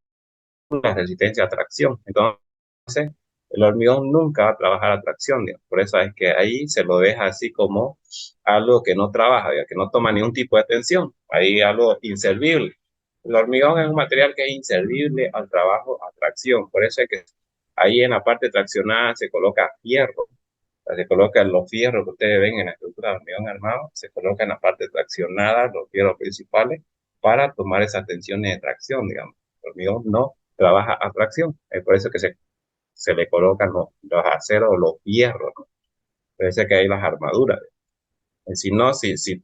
resistencia a tracción. Entonces, el hormigón nunca va a trabajar a tracción, digamos. Por eso es que ahí se lo deja así como algo que no trabaja, digamos, que no toma ningún tipo de tensión. Ahí algo inservible. El hormigón es un material que es inservible al trabajo a tracción. Por eso es que ahí en la parte traccionada se coloca hierro. Se colocan los fierros que ustedes ven en la estructura de hormigón armado, se colocan en la parte traccionada, los fierros principales, para tomar esas tensiones de tracción, digamos. El hormigón no trabaja a tracción, es por eso que se le colocan los aceros o los fierros, ¿no? Por eso que hay las armaduras. Si no, si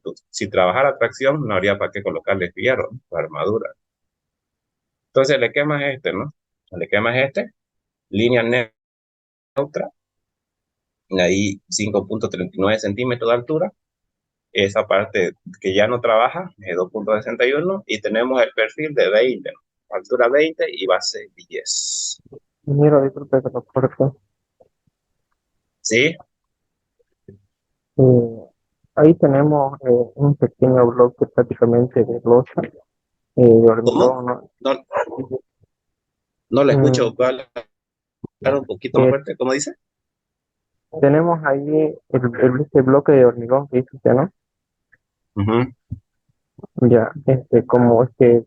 trabajara a tracción, no habría para qué colocarle fierros, ¿no? La armadura. Entonces le quemas ¿no? Le quemas línea neutra, ahí 5,39 centímetros de altura, esa parte que ya no trabaja, es 2.61, y tenemos el perfil de 20, ¿no? Altura 20 y base 10. Miro, disculpe que lo corte. ¿Sí? Ahí tenemos un pequeño bloque prácticamente de losa, de ¿Cómo? hormigón, ¿no? No, no le escucho, Mm, puede hablar un poquito más eh, fuerte, ¿cómo dice? tenemos ahí este bloque de hormigón que dice usted, ¿no? Ujú. Ya,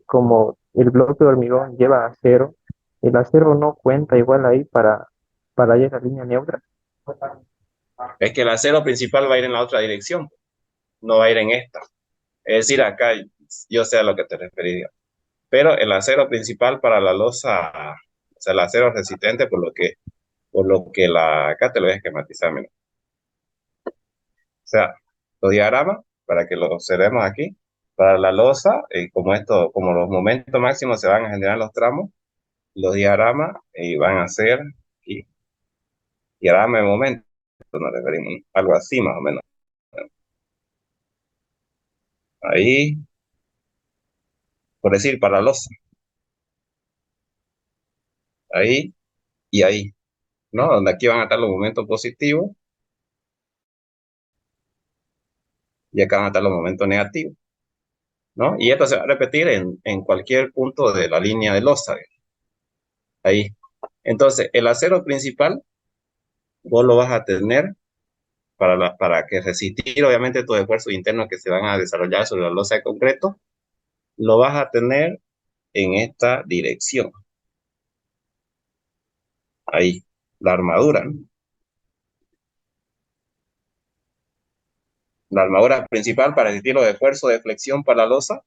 como el bloque de hormigón lleva acero, el acero no cuenta igual ahí para ir a la línea neutra. Es que el acero principal va a ir en la otra dirección, no va a ir en esta. Es decir, acá yo sé a lo que te refería. Pero el acero principal para la losa, o sea, el acero resistente, por lo que acá te lo voy a esquematizar, mira. O sea, los diagramas, para que los observemos aquí, para la losa, como los momentos máximos se van a generar en los tramos, los diagramas van a ser aquí, diagrama de momento, nos referimos, ¿no? Algo así más o menos. Ahí, por decir, para la losa, ahí y ahí, ¿no? Donde aquí van a estar los momentos positivos y acá van a estar los momentos negativos, ¿no? Y esto se va a repetir en cualquier punto de la línea de losa, ahí. Entonces, el acero principal, vos lo vas a tener para que resistir, obviamente, tus esfuerzos internos que se van a desarrollar sobre la losa de concreto, lo vas a tener en esta dirección, ahí, la armadura, ¿no? La armadura principal para resistir los esfuerzos de flexión para la losa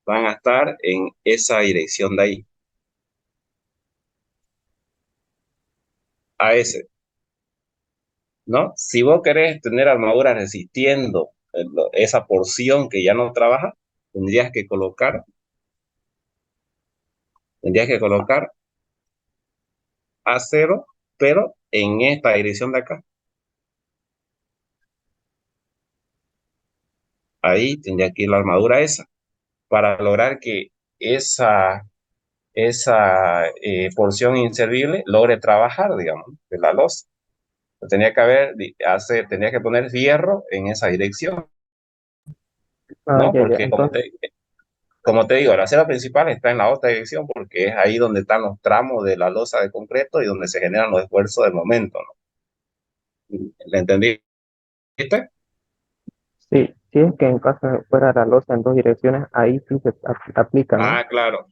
van a estar en esa dirección de ahí, a ese, ¿no? Si vos querés tener armadura resistiendo esa porción que ya no trabaja, tendrías que colocar, tendrías que colocar acero, pero en esta dirección de acá. Ahí tendría que ir la armadura esa, para lograr que esa porción inservible logre trabajar, digamos, de la losa. Tenía que poner hierro en esa dirección, Ah, ¿no? ya, ya. Porque como te digo, el acero principal está en la otra dirección porque es ahí donde están los tramos de la losa de concreto y donde se generan los esfuerzos del momento, ¿no? ¿Le entendiste? Sí, sí es que en caso de fuera la losa en dos direcciones, ahí sí se aplica, ¿no? Ah, claro.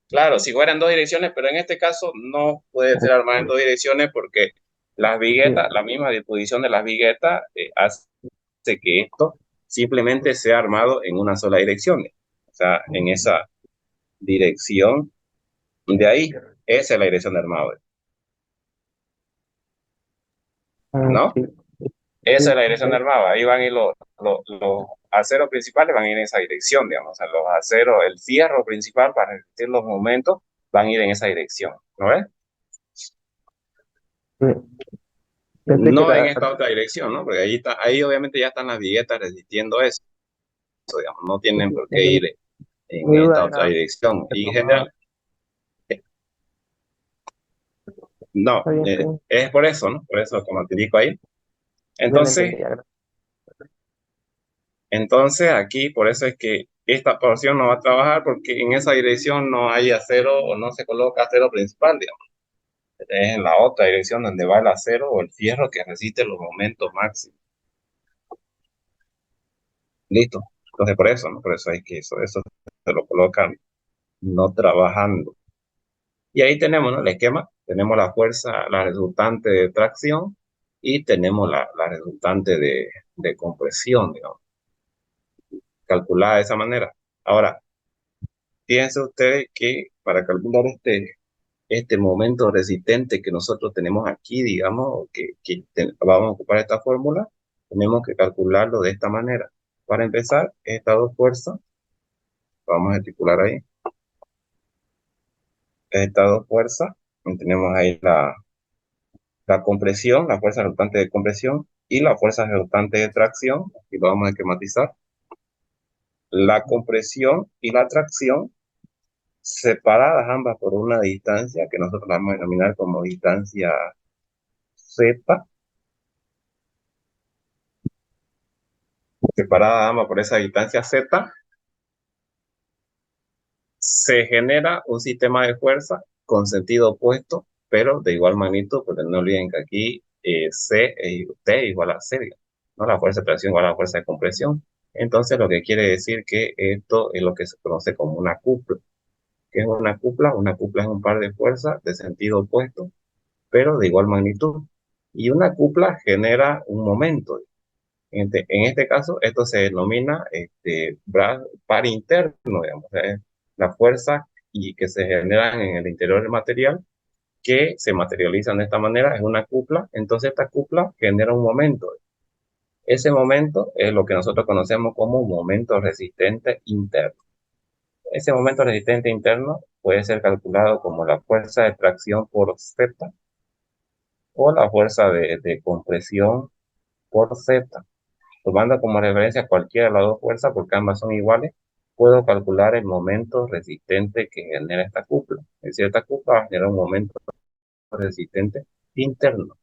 Claro, si fuera en dos direcciones, pero en este caso no puede ser armada en dos direcciones porque las Sí, viguetas, la misma disposición de las viguetas hace que esto simplemente sea armado en una sola dirección. O sea, en esa dirección de ahí, esa es la dirección de armado, ¿no? sí, sí, Esa es la dirección de armado. Ahí van a ir los aceros principales, van a ir en esa dirección, digamos. O sea, los aceros, el fierro principal para resistir los momentos, van a ir en esa dirección, ¿no ves? sí. Pensé que No en era, esta otra dirección, ¿no? Porque ahí obviamente ya están las viguetas resistiendo eso, digamos, no sí, tienen sí, por qué ir en mi esta duda otra era, dirección. Y en retomaba, general, no, está bien, está bien, es por eso, ¿no? Por eso, como te digo ahí. ya lo Entonces, entendí, ya, gracias. entonces aquí, por eso es que esta porción no va a trabajar porque en esa dirección no hay acero o no se coloca acero principal, digamos. Es en la otra dirección donde va el acero o el fierro que resiste los momentos máximos. Listo. Entonces, por eso, ¿no? Por eso hay que eso se lo colocan no trabajando. Y ahí tenemos, ¿no? El esquema, tenemos la fuerza, la resultante de tracción y tenemos la resultante de compresión, digamos, calculada de esa manera. Ahora, fíjense ustedes que para calcular este momento resistente que nosotros tenemos aquí, digamos, vamos a ocupar esta fórmula, tenemos que calcularlo de esta manera. Para empezar, estas dos fuerzas, vamos a estipular ahí, estas dos fuerzas, tenemos ahí la compresión, la fuerza resultante de compresión, y la fuerza resultante de tracción, aquí lo vamos a esquematizar, la compresión y la tracción separadas ambas por una distancia que nosotros vamos a denominar como distancia Z, separadas ambas por esa distancia Z, se genera un sistema de fuerza con sentido opuesto, pero de igual magnitud, porque no olviden que aquí T igual a C, ¿no? La fuerza de tracción igual a la fuerza de compresión. Entonces, lo que quiere decir que esto es lo que se conoce como una cupla. ¿Qué es una cupla? Una cupla es un par de fuerzas de sentido opuesto, pero de igual magnitud. Y una cupla genera un momento. En este caso, esto se denomina par interno, digamos, la fuerza y que se generan en el interior del material, que se materializan de esta manera, es una cupla. Entonces, esta cupla genera un momento. Ese momento es lo que nosotros conocemos como un momento resistente interno. Ese momento resistente interno puede ser calculado como la fuerza de tracción por Z o la fuerza de compresión por Z. Tomando como referencia cualquiera de las dos fuerzas, porque ambas son iguales, puedo calcular el momento resistente que genera esta cupla. Es decir, esta cupla va a generar un momento resistente interno,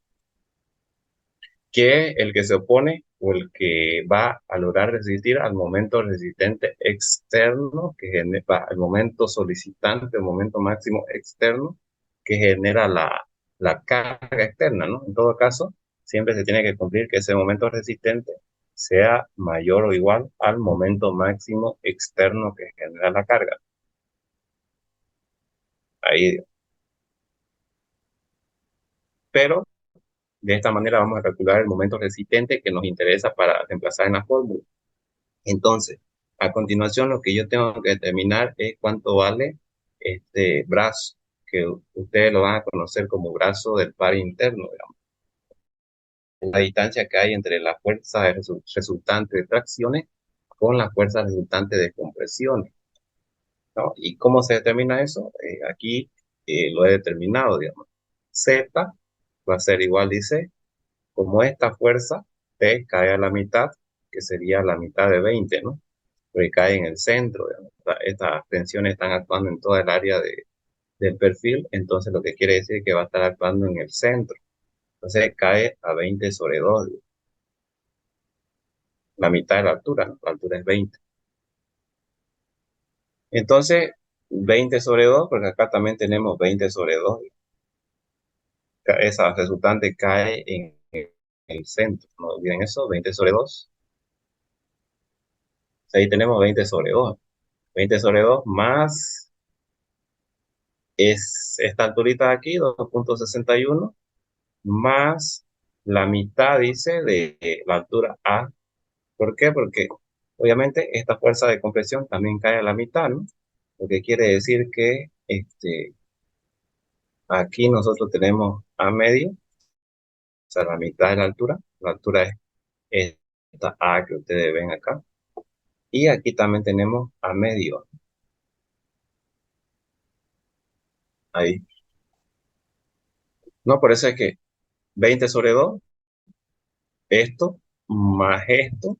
que es el que se opone o el que va a lograr resistir al momento resistente externo, que genera el momento solicitante, el momento máximo externo, que genera la carga externa, ¿no? En todo caso, siempre se tiene que cumplir que ese momento resistente sea mayor o igual al momento máximo externo que genera la carga. Ahí, pero de esta manera vamos a calcular el momento resistente que nos interesa para reemplazar en la fórmula. Entonces, a continuación lo que yo tengo que determinar es cuánto vale este brazo, que ustedes lo van a conocer como brazo del par interno, digamos. La distancia que hay entre la fuerza resultante de tracciones con la fuerza resultante de compresiones, ¿no? ¿Y cómo se determina eso? Aquí lo he determinado, digamos. Z va a ser igual, dice, como esta fuerza T cae a la mitad, que sería la mitad de 20, ¿no? Porque cae en el centro, digamos. Estas tensiones están actuando en toda el área del perfil, entonces lo que quiere decir que va a estar actuando en el centro. Entonces cae a 20 sobre 2, la mitad de la altura, ¿no? La altura es 20. Entonces, 20 sobre 2, porque acá también tenemos 20 sobre 2, esa resultante cae en el centro, no olviden eso, 20 sobre 2. Ahí tenemos 20 sobre 2. 20 sobre 2 más es esta alturita de aquí, 2,61, más la mitad, dice, de la altura A. ¿Por qué? Porque obviamente esta fuerza de compresión también cae a la mitad, ¿no? Lo que quiere decir que aquí nosotros tenemos A medio, o sea, la mitad de la altura. La altura es esta A que ustedes ven acá. Y aquí también tenemos A medio. Ahí. No, por eso es que 20 sobre 2, esto más esto,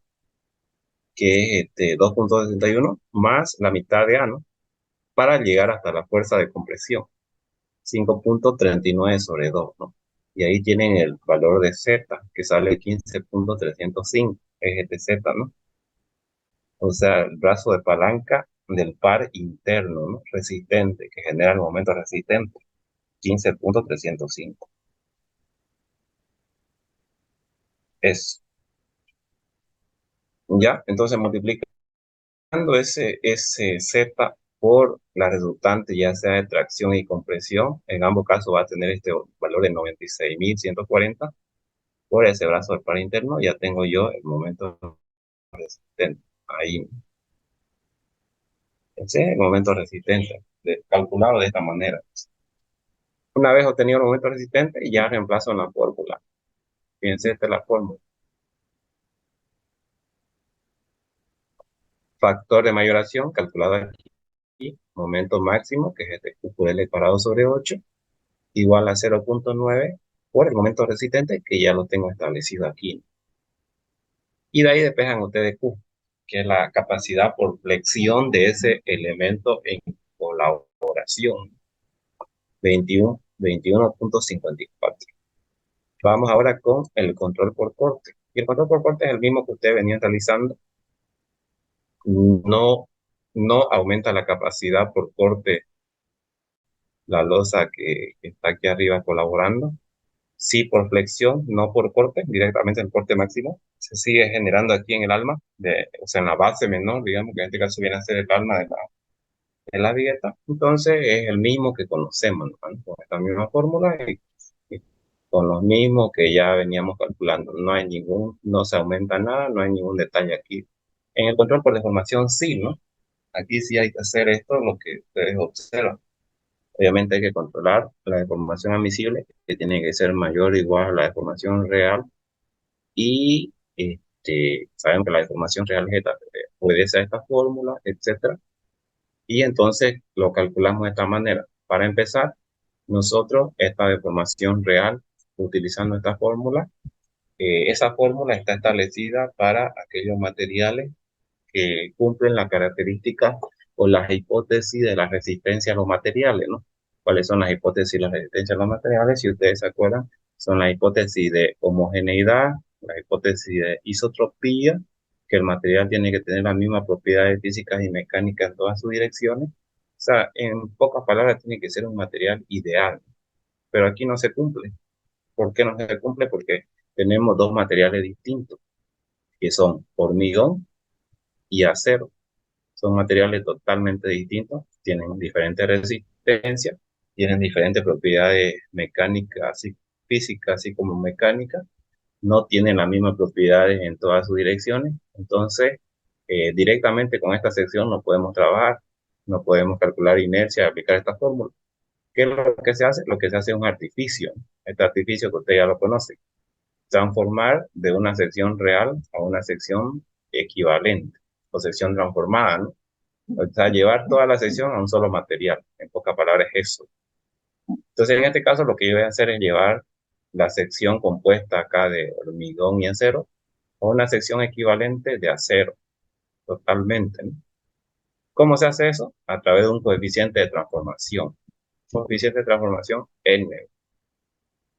que es 2,61, más la mitad de A, ¿no? Para llegar hasta la fuerza de compresión, 5,39 sobre 2, ¿no? Y ahí tienen el valor de Z, que sale 15,305, es este Z, ¿no? O sea, el brazo de palanca del par interno, ¿no? Resistente, que genera el momento resistente, 15,305. Es, ¿ya? Entonces multiplicando ese Z por la resultante, ya sea de tracción y compresión, en ambos casos va a tener este valor de 96.140 por ese brazo del par interno, ya tengo yo el momento resistente. Ahí, ese es el momento resistente, calculado de esta manera. Una vez obtenido el momento resistente, ya reemplazo en la fórmula. Fíjense, esta es la fórmula. Factor de mayoración, calculado aquí, momento máximo, que es este Q por L cuadrado sobre 8, igual a 0,9 por el momento resistente, que ya lo tengo establecido aquí. Y de ahí despejan ustedes Q, que es la capacidad por flexión de ese elemento en colaboración, 21.54. Vamos ahora con el control por corte. Y el control por corte es el mismo que ustedes venían realizando. No, no aumenta la capacidad por corte la losa que está aquí arriba colaborando. Sí por flexión, no por corte, directamente el corte máximo. Se sigue generando aquí en el alma, o sea, en la base menor, digamos que en este caso viene a ser el alma de la vieta. Entonces es el mismo que conocemos, ¿no? Con esta misma fórmula y con los mismos que ya veníamos calculando. No hay ningún, no se aumenta nada, no hay ningún detalle aquí. En el control por deformación sí, ¿no? Aquí sí hay que hacer esto, lo que ustedes observan. Obviamente hay que controlar la deformación admisible, que tiene que ser mayor o igual a la deformación real. Y saben que la deformación real es esta, obedece a esta fórmula, etcétera. Y entonces lo calculamos de esta manera. Para empezar, nosotros esta deformación real, utilizando esta fórmula, esa fórmula está establecida para aquellos materiales que cumplen las características o las hipótesis de la resistencia a los materiales, ¿no? ¿Cuáles son las hipótesis de la resistencia a los materiales? Si ustedes se acuerdan, son la hipótesis de homogeneidad, la hipótesis de isotropía, que el material tiene que tener las mismas propiedades físicas y mecánicas en todas sus direcciones. O sea, en pocas palabras, tiene que ser un material ideal, pero aquí no se cumple. ¿Por qué no se cumple? Porque tenemos dos materiales distintos, que son hormigón y acero. Son materiales totalmente distintos, tienen diferentes resistencias, tienen diferentes propiedades mecánicas y físicas, así como mecánicas, no tienen las mismas propiedades en todas sus direcciones. Entonces, directamente con esta sección no podemos trabajar, no podemos calcular inercia, aplicar esta fórmula. ¿Qué es lo que se hace? Lo que se hace es un artificio. Este artificio que usted ya lo conoce, transformar de una sección real a una sección equivalente o sección transformada, ¿no? O sea, llevar toda la sección a un solo material. En pocas palabras es eso. Entonces, en este caso, lo que yo voy a hacer es llevar la sección compuesta acá de hormigón y acero a una sección equivalente de acero, totalmente, ¿no? ¿Cómo se hace eso? A través de un coeficiente de transformación. Coeficiente de transformación N.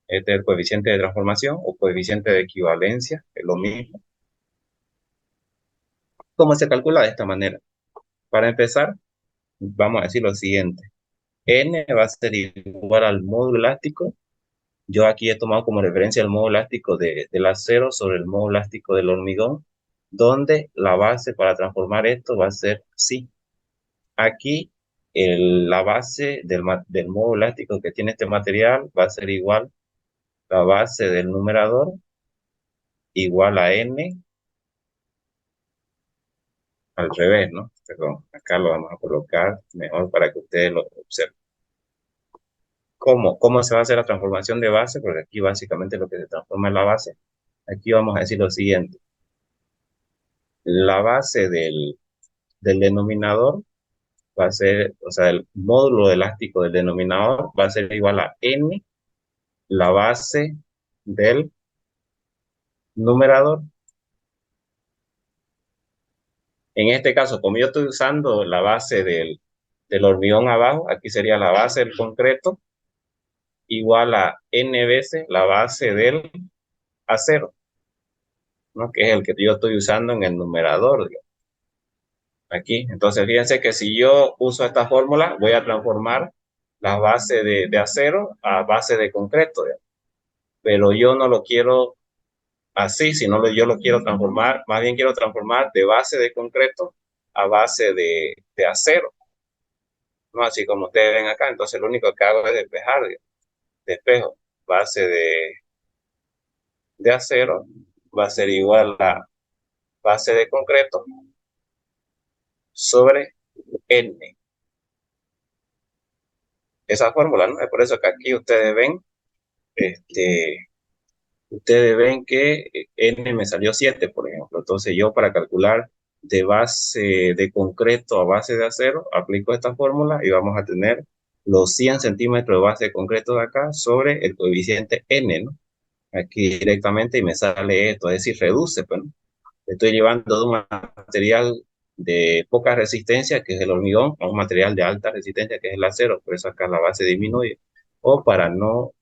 Este es el coeficiente de transformación o coeficiente de equivalencia, es lo mismo. ¿Cómo se calcula? De esta manera. Para empezar, vamos a decir lo siguiente. N va a ser igual al módulo elástico. Yo aquí he tomado como referencia el módulo elástico del acero sobre el módulo elástico del hormigón, donde la base para transformar esto va a ser psi. Aquí la base del módulo elástico que tiene este material va a ser igual, la base del numerador igual a n al revés, ¿no? Perdón, acá lo vamos a colocar mejor para que ustedes lo observen. ¿Cómo se va a hacer la transformación de base? Porque aquí básicamente lo que se transforma es la base. Aquí vamos a decir lo siguiente. La base del denominador va a ser, o sea, el módulo elástico del denominador va a ser igual a n, la base del numerador. En este caso, como yo estoy usando la base del hormigón abajo, aquí sería la base del concreto igual a n veces la base del acero, ¿no? Que es el que yo estoy usando en el numerador, digamos, aquí. Entonces, fíjense que si yo uso esta fórmula, voy a transformar la base de acero a base de concreto, digamos. Pero yo no lo quiero así, sino yo lo quiero transformar, más bien quiero transformar de base de concreto a base de acero, ¿no? Así como ustedes ven acá. Entonces, lo único que hago es despejar, digamos, despejo base de acero va a ser igual a base de concreto sobre N. Esa fórmula, ¿no? Es por eso que aquí este, ustedes ven que N me salió 7, por ejemplo. Entonces yo para calcular de base de concreto a base de acero, aplico esta fórmula y vamos a tener los 100 centímetros de base de concreto de acá sobre el coeficiente N, ¿no? Aquí directamente y me sale esto, es decir, reduce, pues, ¿no? Estoy llevando de un material de poca resistencia, que es el hormigón, a un material de alta resistencia, que es el acero. Por eso acá la base disminuye. O para no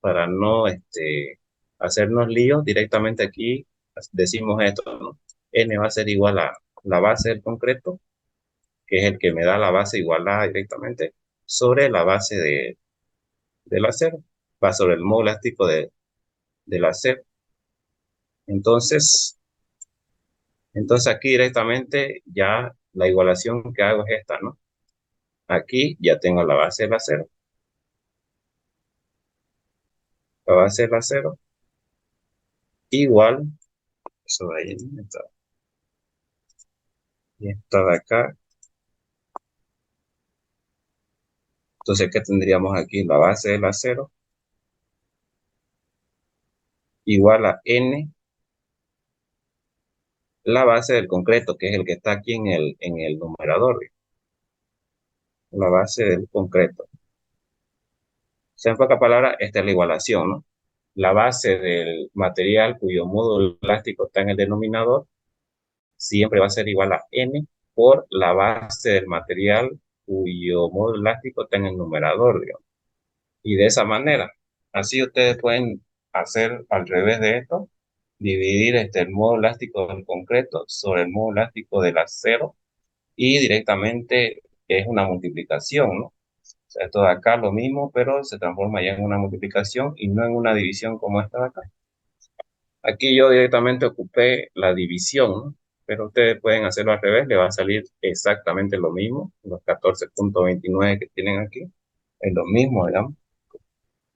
hacernos líos, directamente aquí decimos esto, ¿no? N va a ser igual a la base del concreto, que es el que me da la base igualada directamente, sobre la base del acero. Va sobre el modo elástico del acero. Entonces, entonces aquí directamente ya la igualación que hago es esta, ¿no? Aquí ya tengo la base del acero. La base del acero igual, eso de ahí, ¿no? Y esta de acá. Entonces, ¿qué tendríamos aquí? La base del acero igual a N, la base del concreto, que es el que está aquí en el numerador. La base del concreto. O sea, en pocas palabras, esta es la igualación, ¿no? La base del material cuyo módulo elástico está en el denominador siempre va a ser igual a N por la base del material cuyo módulo elástico está en el numerador, digamos. Y de esa manera, así ustedes pueden hacer al revés de esto, dividir el módulo elástico del concreto sobre el módulo elástico del acero y directamente es una multiplicación, ¿no? O sea, esto de acá lo mismo, pero se transforma ya en una multiplicación y no en una división como esta de acá. Aquí yo directamente ocupé la división, ¿no? Pero ustedes pueden hacerlo al revés, le va a salir exactamente lo mismo, los 14,29 que tienen aquí, es lo mismo, digamos,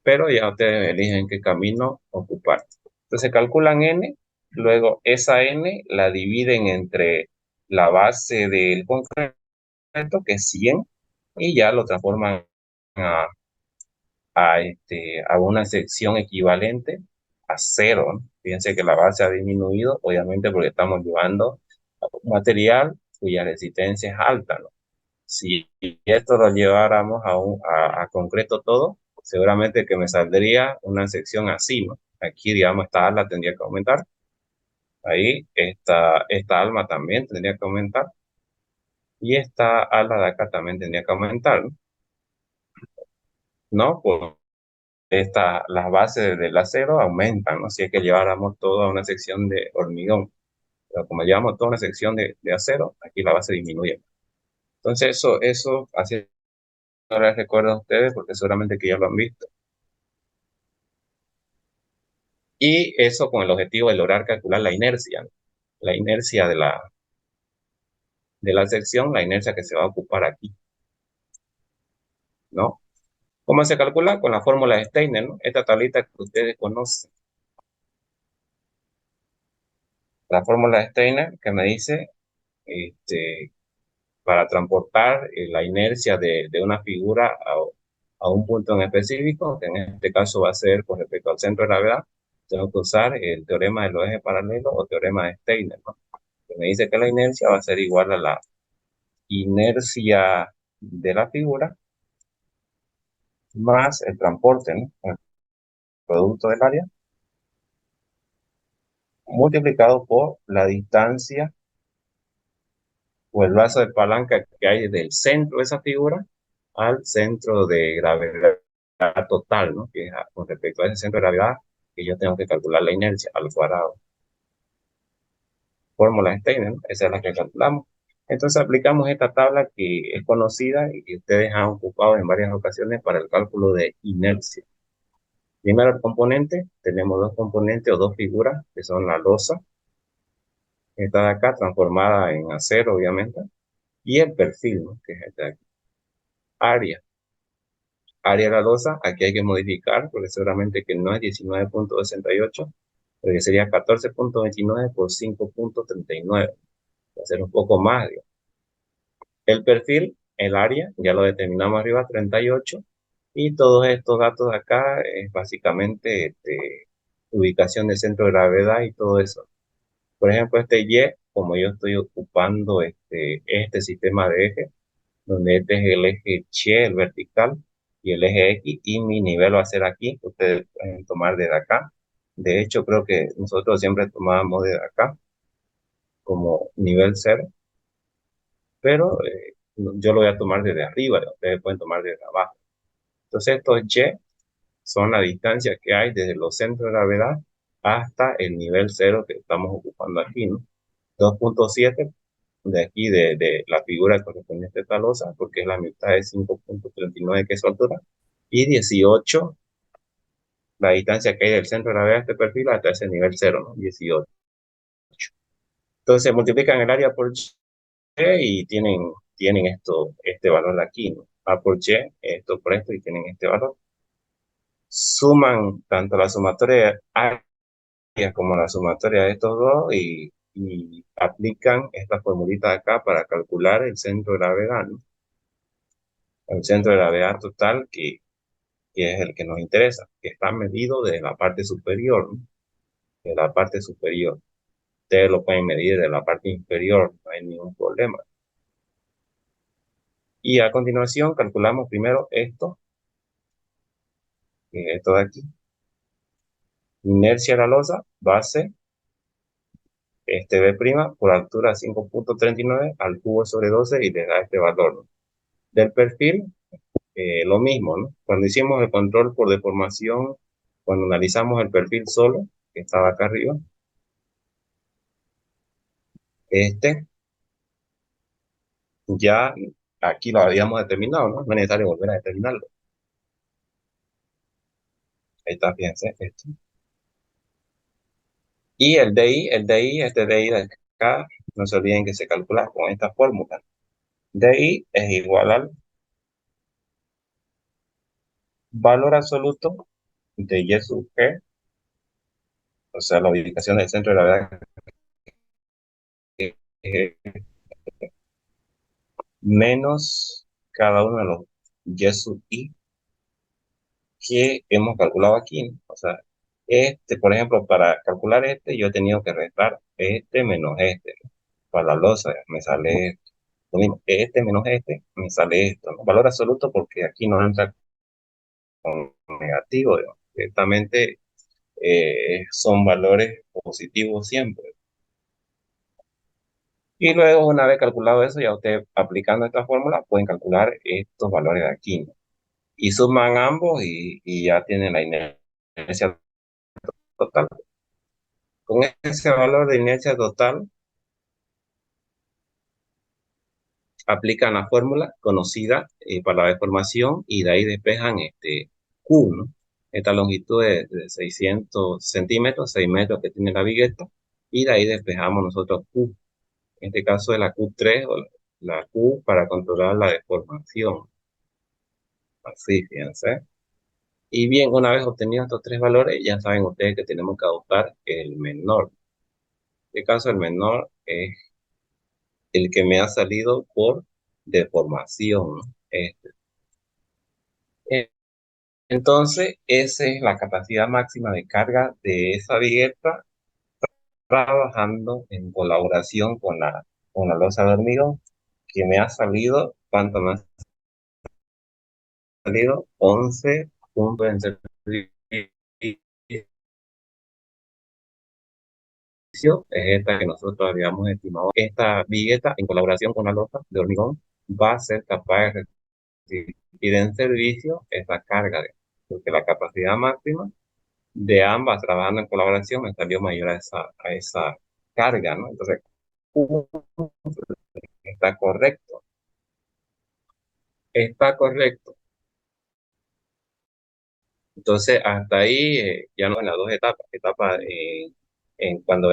pero ya ustedes eligen qué camino ocupar. Entonces calculan n, luego esa n la dividen entre la base del concreto, que es 100, y ya lo transforman a, a una sección equivalente a cero, ¿no? Fíjense que la base ha disminuido, obviamente porque estamos llevando un material cuya resistencia es alta, ¿no? Si esto lo lleváramos a concreto todo, seguramente que me saldría una sección así, ¿no? Aquí, digamos, esta ala tendría que aumentar. Ahí, esta alma también tendría que aumentar. Y esta ala de acá también tendría que aumentar, ¿no? ¿No? Pues las bases del acero aumentan, ¿no? Si es que lleváramos todo a una sección de hormigón. Pero como llevamos toda una sección de acero, aquí la base disminuye. Entonces, eso así no les recuerdo a ustedes porque seguramente que ya lo han visto. Y eso con el objetivo de lograr calcular la inercia, ¿no? La inercia de la sección, la inercia que se va a ocupar aquí, ¿no? ¿Cómo se calcula? Con la fórmula de Steiner, ¿no? Esta tablita que ustedes conocen. La fórmula de Steiner que me dice, este, para transportar la inercia de una figura a un punto en específico, que en este caso va a ser con respecto al centro de gravedad, tengo que usar el teorema de los ejes paralelos o teorema de Steiner, ¿no? Que me dice que la inercia va a ser igual a la inercia de la figura más el transporte, ¿no? El producto del área multiplicado por la distancia o el brazo de palanca que hay del centro de esa figura al centro de gravedad total, ¿no? Que es con respecto a ese centro de gravedad que yo tengo que calcular la inercia al cuadrado. Fórmula de Steiner, ¿no? Esa es la que calculamos. Entonces aplicamos esta tabla que es conocida y que ustedes han ocupado en varias ocasiones para el cálculo de inercia. Primero el componente, tenemos dos componentes o dos figuras que son la losa, esta de acá transformada en acero obviamente, y el perfil, ¿no? Que es esta de aquí. Área. Área de la losa, aquí hay que modificar porque seguramente que no es 19,68, porque sería 14,29 por 5,39. Va a ser un poco más, digamos. El perfil, el área, ya lo determinamos arriba, 38. Y todos estos datos de acá es básicamente ubicación de centro de gravedad y todo eso. Por ejemplo, este Y, como yo estoy ocupando este sistema de ejes, donde este es el eje Y, el vertical, y el eje X, y mi nivel va a ser aquí, ustedes pueden tomar desde acá. De hecho, creo que nosotros siempre tomábamos desde acá. como nivel cero, pero yo lo voy a tomar desde arriba, ustedes pueden tomar desde abajo. Entonces estos Y son la distancia que hay desde los centros de gravedad hasta el nivel cero que estamos ocupando aquí, ¿no? 2,7 de aquí de la figura correspondiente a esta losa, porque es la mitad de 5,39 que es su altura, y 18 la distancia que hay del centro de gravedad de este perfil hasta ese nivel cero, ¿no? 18. Entonces multiplican el área por Y y tienen este valor de aquí, ¿no? A por Y, esto por esto, y tienen este valor. Suman tanto la sumatoria de áreas como la sumatoria de estos dos y aplican esta formulita de acá para calcular el centro de gravedad, ¿no? El centro de gravedad total que es el que nos interesa, que está medido de la parte superior, ¿no? De la parte superior. Ustedes lo pueden medir de la parte inferior, no hay ningún problema. Y a continuación calculamos primero esto, esto de aquí. Inercia de la losa, base, B' por altura 5,39 al cubo sobre 12 y le da este valor, ¿no? Del perfil, lo mismo, ¿no? Cuando hicimos el control por deformación, cuando analizamos el perfil solo, que estaba acá arriba, este ya aquí lo habíamos determinado, ¿no? No es necesario volver a determinarlo. Ahí está, fíjense, esto. Y este DI de acá, no se olviden que se calcula con esta fórmula. DI es igual al valor absoluto de Y sub G, o sea, la ubicación del centro de gravedad, menos cada uno de los Y sub I que hemos calculado aquí, ¿no? O sea, por ejemplo, para calcular yo he tenido que restar menos ¿no? Para la losa me sale esto. Lo mismo, menos me sale esto, ¿no? Valor absoluto porque aquí no entra con negativo, ¿no? Directamente son valores positivos siempre. Y luego, una vez calculado eso, ya usted aplicando esta fórmula pueden calcular estos valores de aquí, ¿no? Y suman ambos y ya tienen la inercia total. Con ese valor de inercia total, aplican la fórmula conocida para la deformación y de ahí despejan Q, ¿no? Esta longitud de 600 centímetros, 6 metros que tiene la vigueta, y de ahí despejamos nosotros Q. En este caso es la Q3 o la Q para controlar la deformación. Así, fíjense. Y bien, una vez obtenidos estos tres valores, ya saben ustedes que tenemos que adoptar el menor. En este caso, el menor es el que me ha salido por deformación, ¿no? Eh, Entonces, esa es la capacidad máxima de carga de esa vigueta trabajando en colaboración con la losa de hormigón, que me ha salido, ¿cuánto me ha salido? 11 puntos en servicio. Es esta que nosotros habíamos estimado. Esta vigueta, en colaboración con la losa de hormigón, va a ser capaz de recibir en servicio esa carga, porque la capacidad máxima de ambas trabajando en colaboración me salió mayor a esa carga, ¿no? Entonces, está correcto, está correcto. Entonces, hasta ahí ya no en las dos etapas. Etapa en cuando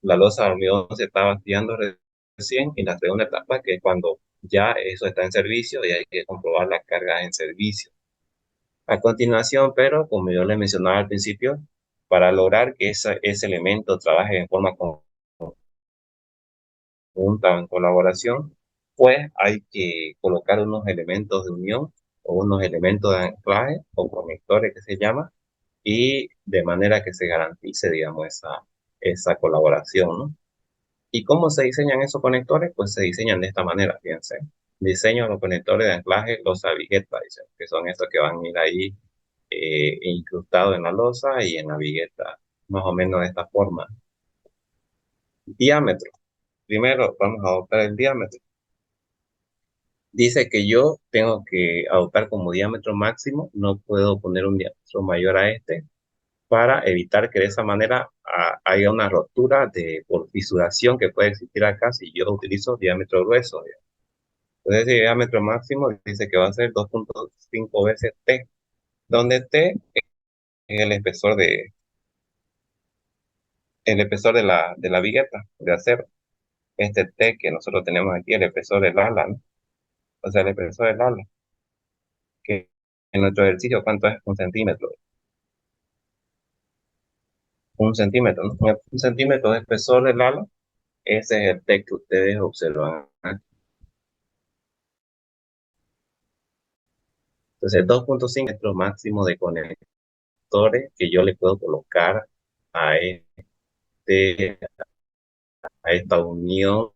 la losa de hormigón se está vaciando recién, y la segunda etapa que es cuando ya eso está en servicio y hay que comprobar las cargas en servicio. A continuación, pero como yo les mencionaba al principio, para lograr que ese elemento trabaje en forma junta o en colaboración, pues hay que colocar unos elementos de unión o unos elementos de anclaje o conectores que se llama, y de manera que se garantice, digamos, esa colaboración, ¿no? ¿Y cómo se diseñan esos conectores? Pues se diseñan de esta manera, fíjense. Diseño los conectores de anclaje, losa vigueta, dicen, que son estos que van a ir ahí incrustados en la losa y en la vigueta, más o menos de esta forma. Diámetro. Primero vamos a adoptar el diámetro. Dice que yo tengo que adoptar como diámetro máximo, no puedo poner un diámetro mayor a este para evitar que de esa manera haya una rotura por fisuración que puede existir acá si yo utilizo diámetro grueso. Entonces, el diámetro máximo dice que va a ser 2.5 veces T, donde T es el espesor de la vigueta de acero. Este T que nosotros tenemos aquí, el espesor del ala, ¿no? O sea, el espesor del ala, que en nuestro ejercicio, ¿cuánto es? 1 centímetro. 1 centímetro, ¿no? Un centímetro de espesor del ala, ese es el T que ustedes observan aquí. Entonces, 2.5 metros máximo de conectores que yo le puedo colocar a, este, a esta unión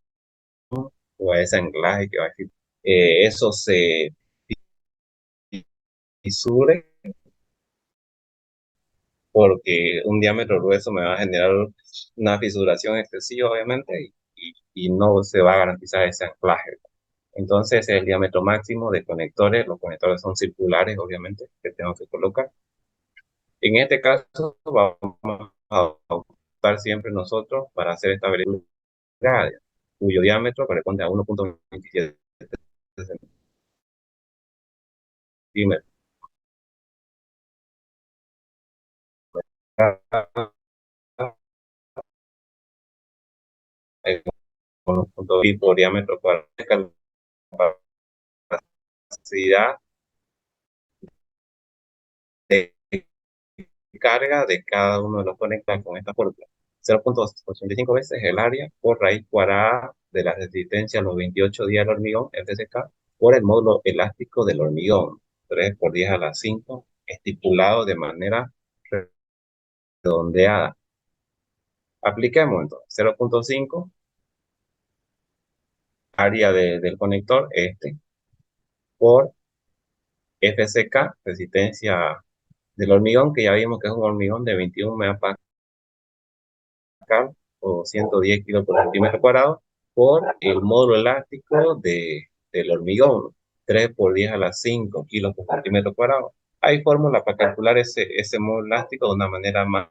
o a ese anclaje que va a existir. Eso se fisure porque un diámetro grueso me va a generar una fisuración excesiva, obviamente, y no se va a garantizar ese anclaje. Entonces, el diámetro máximo de conectores, los conectores son circulares, obviamente, que tengo que colocar. En este caso, vamos a optar siempre nosotros para hacer esta abertura, cuyo diámetro corresponde a 1.27 centímetros. Con 1.2 y por diámetro cuadrado, capacidad de carga de cada uno de los conectores con esta fórmula. 0.85 veces el área por raíz cuadrada de la resistencia a los 28 días del hormigón, FCK, por el módulo elástico del hormigón, 3 por 10 a la 5, estipulado de manera redondeada. Apliquemos entonces 0.5, área del conector, por FCK, resistencia del hormigón, que ya vimos que es un hormigón de 21 megapascal o 110 kilos por centímetro cuadrado, por el módulo elástico del hormigón, 3 por 10 a la 5 kilos por centímetro cuadrado. Hay fórmula para calcular ese módulo elástico de una manera más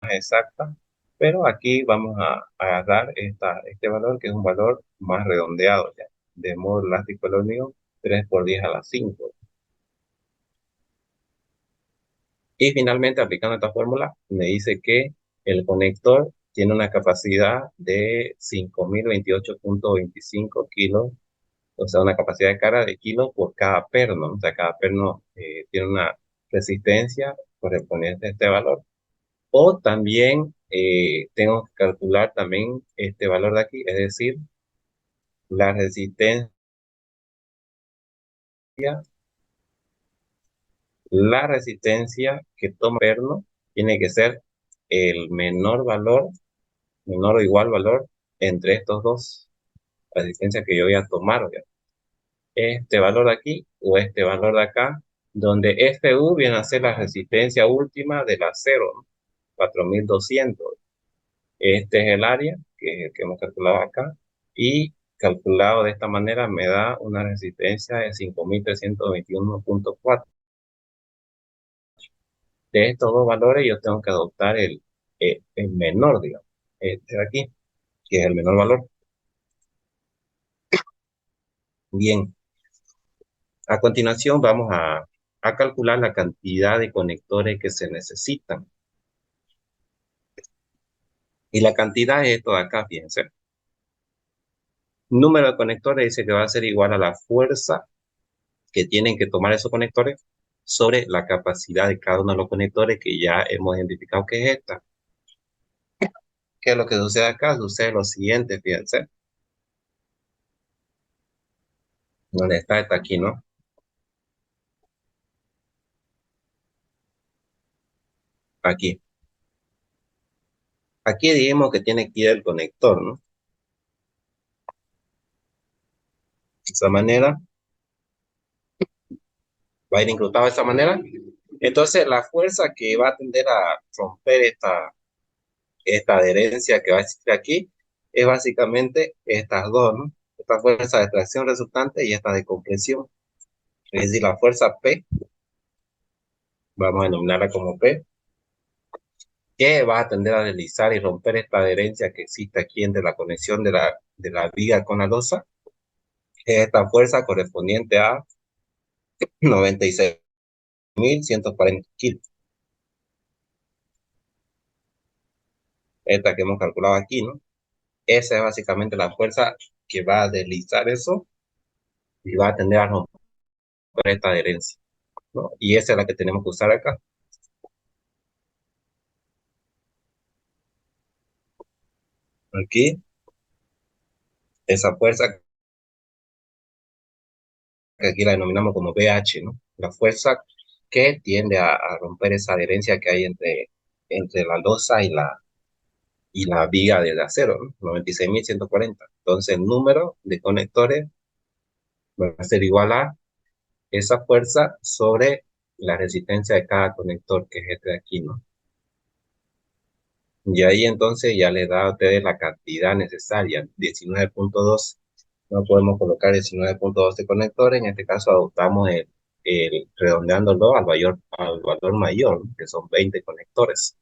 exacta, pero aquí vamos a agarrar este valor, que es un valor más redondeado ya, de módulo elástico del hormigón, 3 por 10 a la 5. Y finalmente, aplicando esta fórmula, me dice que el conector tiene una capacidad de 5.028.25 kilos, o sea, una capacidad de carga de kilos por cada perno, ¿no? O sea, cada perno tiene una resistencia correspondiente a este valor. O también tengo que calcular también este valor de aquí, es decir, la resistencia, la resistencia que toma el perno tiene que ser el menor o igual valor entre estos dos, resistencias que yo voy a tomar, ¿ya? Este valor de aquí o este valor de acá, donde FU viene a ser la resistencia última del acero, ¿no? 4.200. Este es el área que hemos calculado acá, y calculado de esta manera me da una resistencia de 5.321.4. De estos dos valores yo tengo que adoptar el menor, digamos, este de aquí, que es el menor valor. Bien, a continuación vamos a calcular la cantidad de conectores que se necesitan. Y la cantidad es esto de acá, fíjense. Número de conectores dice que va a ser igual a la fuerza que tienen que tomar esos conectores sobre la capacidad de cada uno de los conectores, que ya hemos identificado que es esta. ¿Qué es lo que sucede acá? Sucede lo siguiente, fíjense. ¿Dónde está? Está aquí, ¿no? Aquí. Aquí dijimos que tiene que ir el conector, ¿no? De esa manera, va a ir incrustado de esa manera. Entonces, la fuerza que va a tender a romper esta adherencia que va a existir aquí es básicamente estas dos, ¿no? Esta fuerza de tracción resultante y esta de compresión. Es decir, la fuerza P, vamos a denominarla como P, que va a tender a deslizar y romper esta adherencia que existe aquí entre la conexión de la viga con la losa. Es esta fuerza correspondiente a 96.140 kilos. Esta que hemos calculado aquí, ¿no? Esa es básicamente la fuerza que va a deslizar eso y va a tender a romper esta adherencia, ¿no? Y esa es la que tenemos que usar acá. Aquí, esa fuerza que aquí la denominamos como pH, ¿no? La fuerza que tiende a romper esa adherencia que hay entre la losa y la viga de acero, ¿no? 96.140. Entonces, el número de conectores va a ser igual a esa fuerza sobre la resistencia de cada conector, que es este de aquí, ¿no? Y ahí entonces ya le da a ustedes la cantidad necesaria, 19.2. No podemos colocar 19.12 conectores, en este caso adoptamos redondeándolo al valor mayor, ¿no? Que son 20 conectores,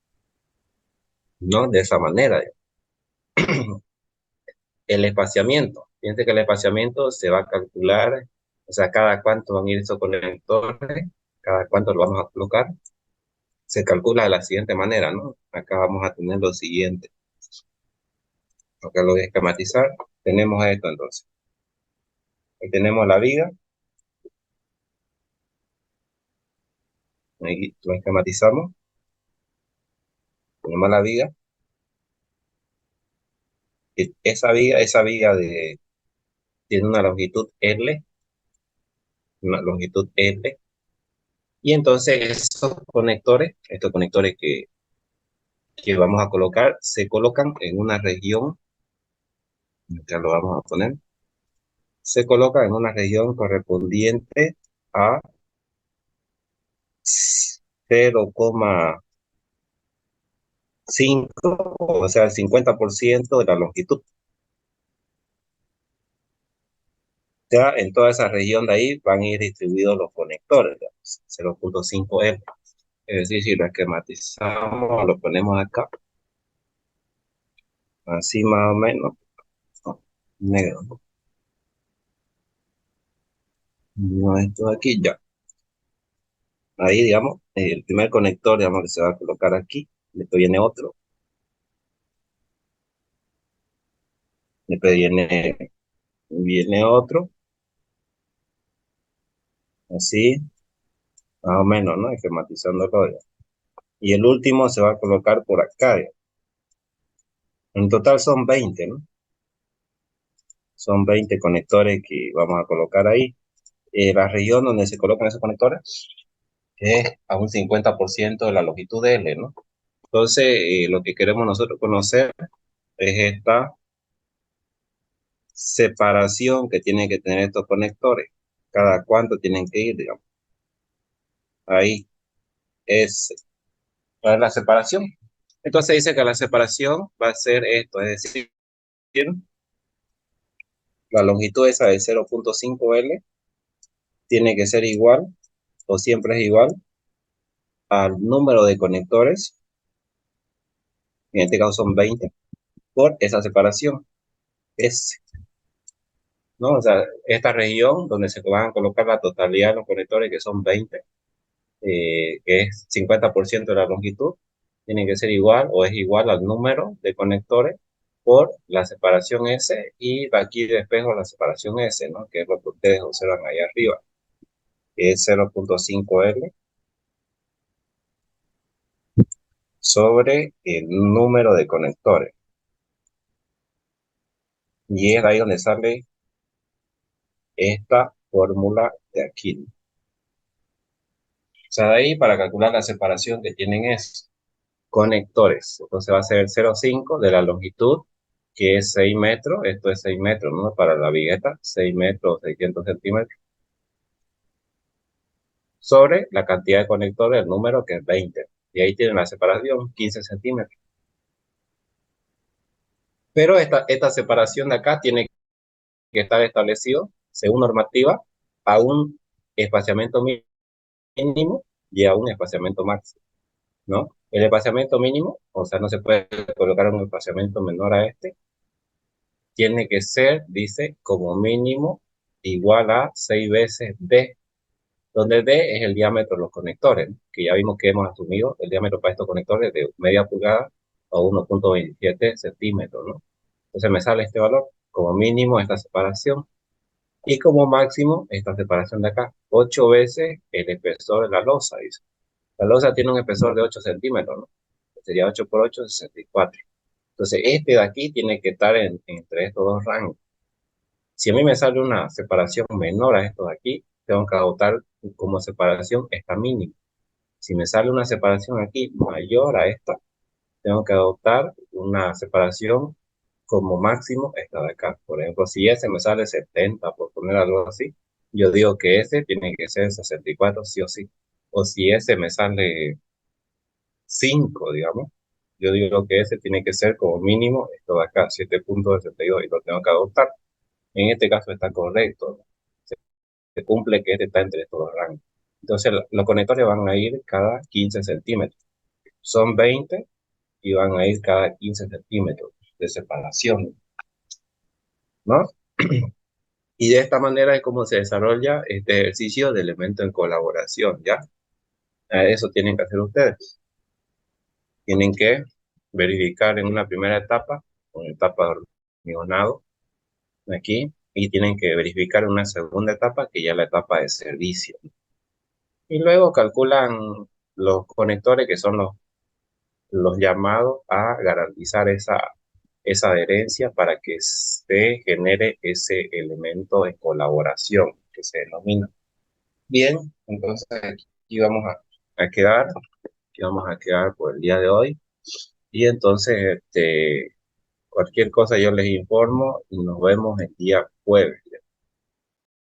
¿no? De esa manera. El espaciamiento. Fíjense que el espaciamiento se va a calcular, o sea, cada cuánto van a ir esos conectores, cada cuánto lo vamos a colocar. Se calcula de la siguiente manera, ¿no? Acá vamos a tener lo siguiente. Acá lo voy a esquematizar. Tenemos esto entonces. Ahí tenemos la viga. Ahí lo esquematizamos. Tenemos la viga. Esa viga tiene una longitud L. Una longitud L. Y entonces estos conectores que vamos a colocar, se colocan en una región, ya lo vamos a poner, se colocan en una región correspondiente a 0,5, o sea, el 50% de la longitud. Ya en toda esa región de ahí van a ir distribuidos los conectores, 0,5 M. Es decir, si lo esquematizamos, lo ponemos acá, así más o menos, ¿no? Negro, ¿no? No, esto de aquí ya. Ahí, digamos, el primer conector, digamos, que se va a colocar aquí. Después viene otro. Después viene otro. Así, más o menos, ¿no? Esquematizándolo ya. Y el último se va a colocar por acá, ya. En total son 20, ¿no? Son 20 conectores que vamos a colocar ahí. La región donde se colocan esos conectores es a un 50% de la longitud de L, ¿no? Entonces, lo que queremos nosotros conocer es esta separación que tienen que tener estos conectores. Cada cuánto tienen que ir, digamos. Ahí es para la separación. Entonces dice que la separación va a ser esto, es decir, la longitud esa de 0,5 L tiene que ser igual, o siempre es igual, al número de conectores, en este caso son 20, por esa separación. Es, ¿no? O sea, esta región donde se van a colocar la totalidad de los conectores, que son 20, que es 50% de la longitud, tiene que ser igual o es igual al número de conectores por la separación S, y aquí despejo la separación S, ¿no? Que es lo que ustedes observan ahí arriba, que es 0,5 L sobre el número de conectores. Y es ahí donde sale esta fórmula de aquí. O sea, de ahí para calcular la separación que tienen es conectores. Entonces va a ser 0,5 de la longitud, que es 6 metros. Esto es 6 metros, ¿no? Para la vigueta, 6 metros, 600 centímetros. Sobre la cantidad de conectores, el número, que es 20. Y ahí tienen la separación, 15 centímetros. Pero esta separación de acá tiene que estar establecido, según normativa, a un espaciamiento mínimo y a un espaciamiento máximo, ¿no? El espaciamiento mínimo, o sea, no se puede colocar un espaciamiento menor a este, tiene que ser, dice, como mínimo igual a 6 veces D, donde D es el diámetro de los conectores, ¿no? Que ya vimos que hemos asumido el diámetro para estos conectores de media pulgada o 1,27 centímetros, ¿no? Entonces me sale este valor, como mínimo esta separación, y como máximo esta separación de acá, 8 veces el espesor de la losa, dice. La losa tiene un espesor de 8 centímetros, ¿no? Sería 8 por 8, 64. Entonces este de aquí tiene que estar entre estos dos rangos. Si a mí me sale una separación menor a esto de aquí, tengo que adoptar como separación esta mínima. Si me sale una separación aquí mayor a esta, tengo que adoptar una separación como máximo esta de acá. Por ejemplo, si ese me sale 70, por poner algo así, yo digo que ese tiene que ser 64 sí o sí. O si ese me sale 5, digamos, yo digo que ese tiene que ser como mínimo esto de acá, 7,62, y lo tengo que adoptar. En este caso está correcto, ¿no? Se cumple que este está entre estos dos rangos. Entonces, los conectores van a ir cada 15 centímetros. Son 20 y van a ir cada 15 centímetros de separación, ¿no? Y de esta manera es como se desarrolla este ejercicio de elemento en colaboración, ¿ya? Eso tienen que hacer ustedes. Tienen que verificar en una primera etapa, con etapa de hormigonado, aquí, y tienen que verificar en una segunda etapa, que ya es la etapa de servicio. Y luego calculan los conectores que son los llamados a garantizar esa adherencia para que se genere ese elemento de colaboración que se denomina. Bien, entonces aquí vamos a quedar, aquí vamos a quedar por el día de hoy. Y entonces, cualquier cosa yo les informo y nos vemos el día jueves.